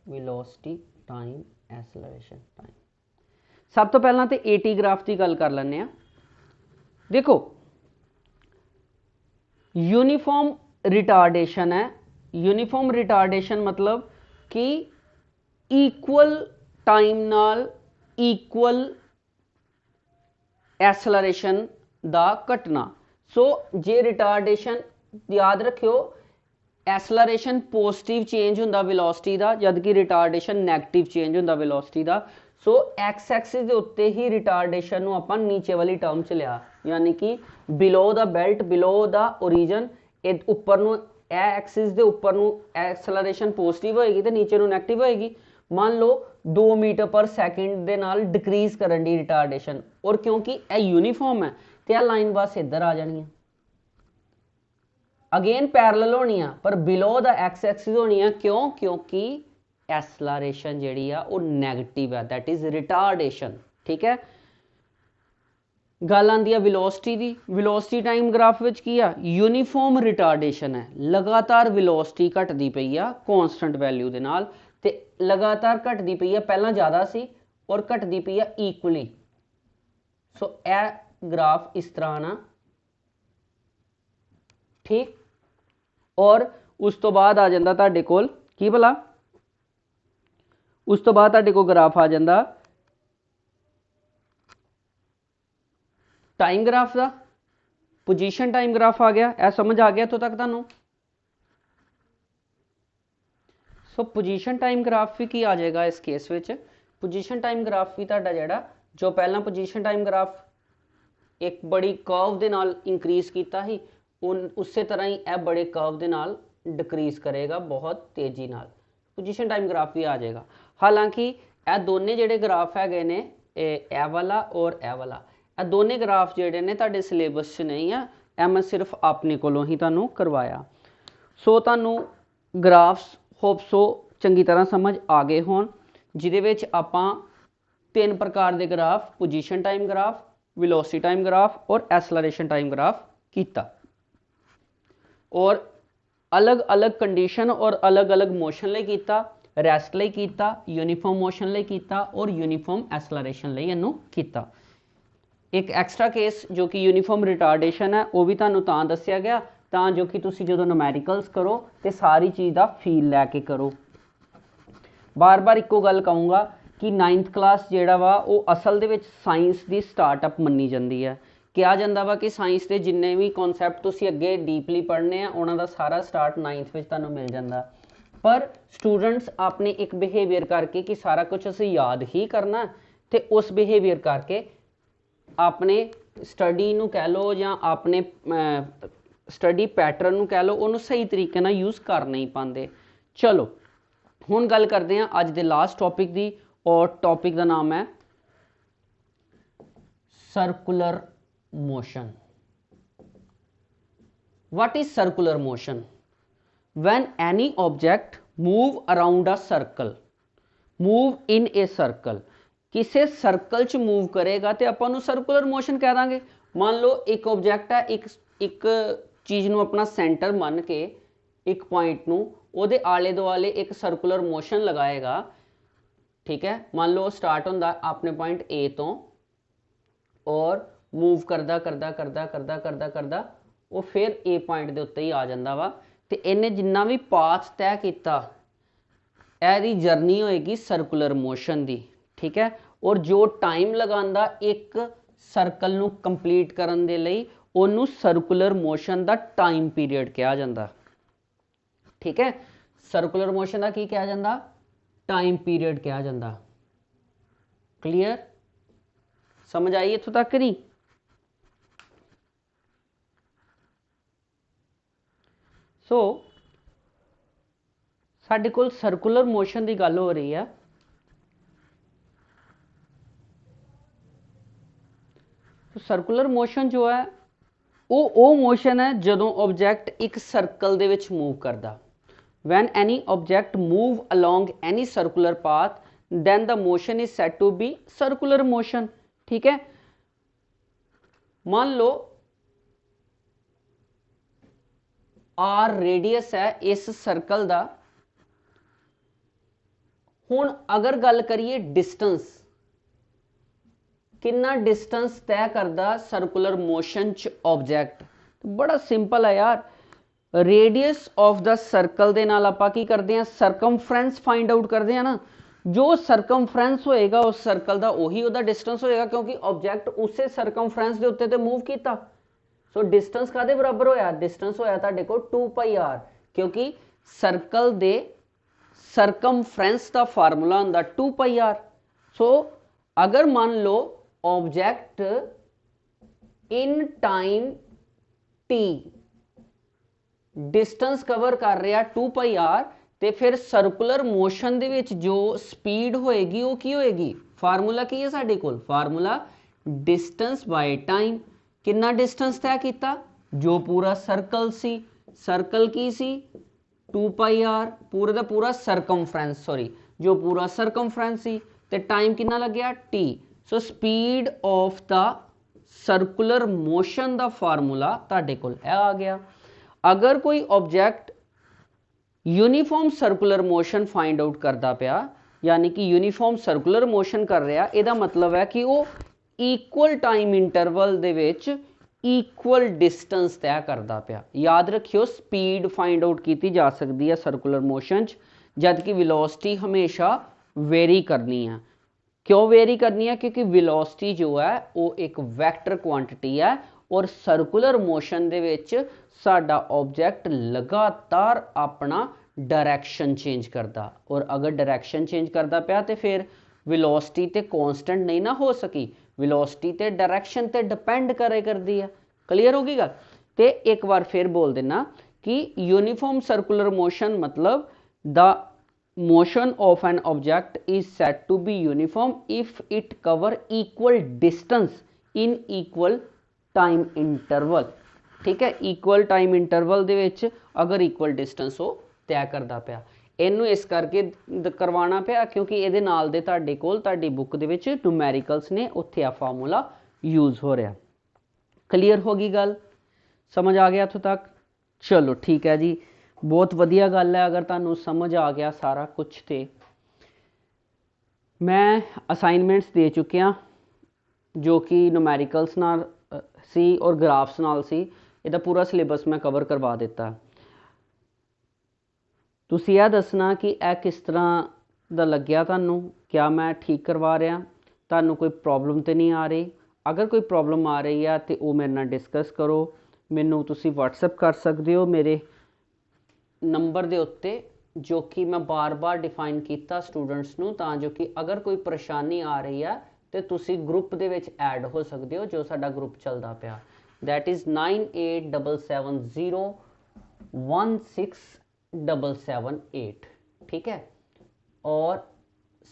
वेलोसिटी टाइम एसलरेशन टाइम। सब तो पहला तो एटी ग्राफ की गल कर लें। देखो यूनीफॉर्म रिटार्डेशन है, यूनीफॉर्म रिटार्डेशन मतलब कि इक्वल टाइम नाल इक्वल एसलरेशन दा घटना। सो जे रिटार्डेशन याद रखियो, एसलरेशन पॉजिटिव चेंज होंदा वेलोसिटी का, जबकि रिटार्डेशन नैगेटिव चेंज होंदा वेलोसिटी का। सो एक्स एक्सिस के उत्ते ही रिटार्डेशन नूं आपां नीचे वाली टर्म च लिया, यानी कि below the belt, below the origin, उपर नूं ए एक्सिस के उपर नूं एसलरेशन पॉजिटिव होएगी तो नीचे नूं नैगेटिव होएगी। मान लो 2 मीटर पर सैकेंड के नाल डिक्रीज करन दी रिटार्डेशन, और क्योंकि यह यूनीफॉर्म है तो यह लाइन बस इधर आ जानी है, अगेन पैरेलल होनी है, पर बिलो द एक्स एक्सिस होनी है। क्यों? क्योंकि एसलरेशन जिहड़ी है वो नैगेटिव है, दैट इज रिटार्डेशन। ठीक है, गल आंदी है वेलोसिटी दी। वेलोसिटी टाइम ग्राफ विच की है? यूनीफॉर्म रिटार्डेशन है, लगातार वेलोसिटी घटदी पई है कॉन्स्टेंट वैल्यू दे नाल, ते लगातार घटदी पई है, पहला ज़्यादा सी और घटदी पई है इक्वली। सो ए ग्राफ इस तरह आना। ठीक, और उस तो बाद आ जाता तुहाडे कोल की भला, उस तो बाद तुहाडे कोल ग्राफ आ जाता टाइम ग्राफ का। पोजीशन टाइम ग्राफ आ गया, यह समझ आ गया इत्थों तक तुहानूं? सो पोजीशन टाइम ग्राफ भी की आ जाएगा इस case which. Position time graph भी तुहाडा जिहड़ा जो पहला पोजीशन टाइम ग्राफ एक बड़ी कर्व दे नाल इंक्रीज कीता ही, उस तरह ही यह बड़े कर्व दे नाल डिक्रीज करेगा बहुत तेजी नाल, पोजीशन टाइम ग्राफ भी आ जाएगा। हालांकि यह दोनों जिहड़े ग्राफ हैगे ने, ए वाला और ए वाला, यह दोनों ग्राफ जिहड़े ने तुहाडे सिलेबस च नहीं है, यह मैं सिर्फ अपने कोलों ही तुहानूं करवाया। सो तुहानूं ग्राफ्स होप सो चंगी तरह समझ आ गए होण, जिहदे विच आपां 3 प्रकार के graph, position time graph, velocity time graph और एसलरेशन टाइम ग्राफ कीता। और अलग अलग कंडीशन और अलग अलग मोशन ਲਈ ਕੀਤਾ, ਰੈਸਟ ਲਈ ਕੀਤਾ, यूनिफॉर्म मोशन ਲਈ ਕੀਤਾ और यूनिफॉर्म ਐਸਲਰੇਸ਼ਨ ਲਈ ਇਹਨੂੰ ਕੀਤਾ। एक एक्स्ट्रा केस जो कि यूनिफॉर्म रिटार्डेशन है वो भी ਤੁਹਾਨੂੰ ਤਾਂ ਦੱਸਿਆ ਗਿਆ ਤਾਂ ਜੋ कि ਤੁਸੀਂ ਜਦੋਂ ਨੂਮੈਰੀਕਲਸ ਕਰੋ ਤੇ ਸਾਰੀ ਚੀਜ਼ ਦਾ ਫੀਲ ਲੈ ਕੇ ਕਰੋ। ਬਾਰ ਬਾਰ ਇੱਕੋ ਗੱਲ ਕਹੂੰਗਾ कि 9th क्लास ਜਿਹੜਾ ਵਾ ਉਹ ਅਸਲ ਦੇ ਵਿੱਚ ਸਾਇੰਸ ਦੀ ਸਟਾਰਟਅਪ ਮੰਨੀ ਜਾਂਦੀ ਹੈ। ਕਿਹਾ ਜਾਂਦਾ ਵਾ ਕਿ ਸਾਇੰਸ ਦੇ ਜਿੰਨੇ ਵੀ ਕਨਸੈਪਟ ਤੁਸੀਂ ਅੱਗੇ ਡੀਪਲੀ ਪੜ੍ਹਨੇ ਆ ਉਹਨਾਂ ਦਾ ਸਾਰਾ ਸਟਾਰਟ 9th ਵਿੱਚ ਤੁਹਾਨੂੰ ਮਿਲ ਜਾਂਦਾ। ਪਰ ਸਟੂਡੈਂਟਸ ਆਪਣੇ ਇੱਕ ਬਿਹੇਵੀਅਰ ਕਰਕੇ ਕਿ ਸਾਰਾ ਕੁਝ ਅਸੀਂ ਯਾਦ ਹੀ ਕਰਨਾ ਤੇ ਉਸ ਬਿਹੇਵੀਅਰ ਕਰਕੇ ਆਪਣੇ ਸਟੱਡੀ ਨੂੰ ਕਹਿ ਲਓ ਜਾਂ ਆਪਣੇ ਸਟੱਡੀ ਪੈਟਰਨ ਨੂੰ ਕਹਿ ਲਓ ਉਹਨੂੰ ਸਹੀ ਤਰੀਕੇ ਨਾਲ ਯੂਜ਼ ਕਰ ਨਹੀਂ ਪਾਉਂਦੇ। ਚਲੋ ਹੁਣ ਗੱਲ ਕਰਦੇ ਹਾਂ ਅੱਜ ਦੇ ਲਾਸਟ ਟੌਪਿਕ ਦੀ और टॉपिक का नाम है circular motion. What is circular motion? When any object move around a circle, move in a circle, किसी सर्कल च मूव करेगा तो अपन सर्कुलर मोशन कह देंगे। मान लो एक ऑब्जेक्ट है, एक चीज़ नूं अपना सेंटर मन के एक पॉइंट नूं उहदे आले दुआले एक सर्कुलर मोशन लगाएगा, ठीक है। मान लो स्टार्ट होंदा अपने पॉइंट ए तो और मूव करदा करदा करदा करदा करदा करदा वो फिर ए पॉइंट के उत्ते ही आ जाता वा ते इन्हें जिन्ना भी पाथ तय किया यदी जर्नी होएगी सर्कुलर मोशन की, ठीक है। और जो टाइम लगांदा एक सर्कल नू कंप्लीट करन दे लई ओनू सर्कुलर मोशन का टाइम पीरियड कहा जाता, ठीक है। सर्कुलर मोशन का की कहा जाता? टाइम पीरियड कहा जाता। क्लीयर? समझ आई इत्थों तक नहीं? सो साडे कोल सर्कुलर मोशन की गल हो रही है। तो सर्कुलर मोशन जो है वो मोशन है जदों ऑब्जेक्ट एक सर्कल दे विच मूव करता। When any object move along any circular path, then the motion is said to be circular motion, ठीक है। मान लो r रेडियस है इस सर्कल का। हुण अगर गल करिए डिस्टेंस, कितना डिस्टेंस तय करता सर्कुलर मोशन च ऑब्जेक्ट? तो बड़ा सिंपल है यार, रेडियस ऑफ द सर्कल दे नाल आपां की करते हैं? सरकमफ्रेंस फाइंड आउट करते हैं ना। जो सरकमफ्रेंस होएगा उस सर्कल का उही उहदा डिस्टेंस होएगा क्योंकि ऑब्जेक्ट उसे सरकमफ्रेंस के उत्ते ते मूव किया। सो डिस्टेंस कादे बराबर होया? डिस्टेंस होया तुहाडे कोल 2πr, क्योंकि सर्कल दे सरकमफ्रेंस का फार्मूला हुंदा 2πr। सो अगर मान लो object in time t distance cover कर रहा 2πr तो फिर सर्कुलर मोशन दे विच जो स्पीड होएगी वो की होएगी? फार्मूला की है साडे कोल? Formula distance by time. कितना डिस्टेंस तय किया? जो पूरा सर्कल सी, सर्कल की सी 2πr, पूरे का पूरा सरकमफ्रेंस, सॉरी जो पूरा सरकमफ्रेंस सी ते टाइम कितना लग्या? t। So speed of the circular motion का फार्मूला तुहाडे कोल आ गया। अगर कोई object uniform circular motion find out करता पाया, यानी कि यूनीफॉर्म सर्कुलर मोशन कर रहा, यदा मतलब है कि वो equal time interval they which equal distance तय करता पाया। याद रखियो स्पीड फाइंड आउट की जा सकती है सर्कुलर मोशन च, जबकि वेलोसिटी हमेशा वेरी करनी है। क्यों वेरी करनी है? क्योंकि वेलोसिटी जो है वो एक वैक्टर क्वांटिटी है और सर्कुलर मोशन दे विच साडा ऑब्जेक्ट लगातार अपना डायरैक्शन चेंज करता, और अगर डायरैक्शन चेंज करता पाया तो फिर वेलोसिटी ते कांस्टेंट नहीं ना हो सकी। वेलोसिटी ते डायरैक्शन ते डिपेंड करे करती है। क्लीयर होगी गल? तो एक बार फिर बोल देना कि यूनिफॉर्म सर्कुलर मोशन मतलब the motion of an object is said to be uniform if it cover equal distance in equal time interval, ठीक है। Equal time interval they which अगर इक्वल डिस्टेंस हो तय करता पाया। इनू इस करके करवाना पिया क्योंकि ये नाल दे तुहाडे कोल तुहाडी बुक दे विच न्यूमैरिकल्स ने उत्थे आ फार्मूला यूज हो रहा। क्लीयर होगी गल? समझ आ गया इत्थों तक? चलो ठीक है जी। ਬਹੁਤ ਵਧੀਆ ਗੱਲ ਹੈ ਅਗਰ ਤੁਹਾਨੂੰ ਸਮਝ ਆ ਗਿਆ ਸਾਰਾ ਕੁਝ। ਤੇ ਮੈਂ ਅਸਾਈਨਮੈਂਟਸ ਦੇ ਚੁੱਕਿਆ ਜੋ ਕਿ ਨੂਮੈਰੀਕਲਸ ਨਾਲ ਸੀ ਔਰ ਗ੍ਰਾਫਸ ਨਾਲ ਸੀ। ਇਹਦਾ ਪੂਰਾ ਸਿਲੇਬਸ ਮੈਂ ਕਵਰ ਕਰਵਾ ਦਿੱਤਾ। ਤੁਸੀਂ ਇਹ ਦੱਸਣਾ ਕਿ ਇਹ ਕਿਸ ਤਰ੍ਹਾਂ ਦਾ ਲੱਗਿਆ ਤੁਹਾਨੂੰ, ਕਿਆ ਮੈਂ ਠੀਕ ਕਰਵਾ ਰਿਹਾ, ਤੁਹਾਨੂੰ ਕੋਈ ਪ੍ਰੋਬਲਮ ਤੇ ਨਹੀਂ ਆ ਰਹੀ। ਅਗਰ ਕੋਈ ਪ੍ਰੋਬਲਮ ਆ ਰਹੀ ਆ ਤੇ ਉਹ ਮੇਰੇ ਨਾਲ ਡਿਸਕਸ ਕਰੋ। ਮੈਨੂੰ ਤੁਸੀਂ WhatsApp ਕਰ ਸਕਦੇ ਹੋ ਮੇਰੇ ਨੰਬਰ ਦੇ ਉੱਤੇ, ਜੋ ਕਿ ਮੈਂ ਬਾਰ-ਬਾਰ ਡਿਫਾਈਨ ਕੀਤਾ ਸਟੂਡੈਂਟਸ ਨੂੰ, ਤਾਂ ਜੋ ਕਿ ਅਗਰ ਕੋਈ ਪਰੇਸ਼ਾਨੀ ਆ ਰਹੀ ਆ ਤੇ ਤੁਸੀਂ ਗਰੁੱਪ ਦੇ ਵਿੱਚ ਐਡ ਹੋ ਸਕਦੇ ਹੋ, ਜੋ ਸਾਡਾ ਗਰੁੱਪ ਚੱਲਦਾ ਪਿਆ, that is 9877016778। ਠੀਕ ਹੈ। ਔਰ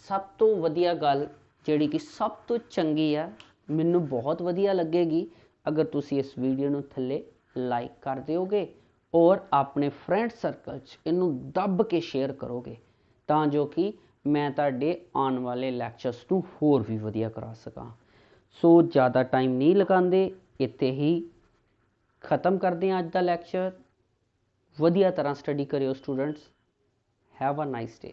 ਸਭ ਤੋਂ ਵਧੀਆ ਗੱਲ ਜਿਹੜੀ ਕਿ ਸਭ ਤੋਂ ਚੰਗੀ ਆ, ਮੈਨੂੰ ਬਹੁਤ ਵਧੀਆ ਲੱਗੇਗੀ ਅਗਰ ਤੁਸੀਂ ਇਸ ਵੀਡੀਓ ਨੂੰ ਥੱਲੇ ਲਾਈਕ ਕਰ ਦਿਓਗੇ ਔਰ ਆਪਣੇ ਫਰੈਂਡ ਸਰਕਲ 'ਚ ਇਹਨੂੰ ਦੱਬ ਕੇ ਸ਼ੇਅਰ ਕਰੋਗੇ, ਤਾਂ ਜੋ ਕਿ ਮੈਂ ਤੁਹਾਡੇ ਆਉਣ ਵਾਲੇ ਲੈਕਚਰਸ ਨੂੰ ਹੋਰ ਵੀ ਵਧੀਆ ਕਰਾ ਸਕਾਂ। ਸੋ ਜ਼ਿਆਦਾ ਟਾਈਮ ਨਹੀਂ ਲਗਾਉਂਦੇ, ਇੱਥੇ ਹੀ ख़त्म करते हैं आज का लैक्चर। वधिया तरह स्टडी करियो students. Have a nice day.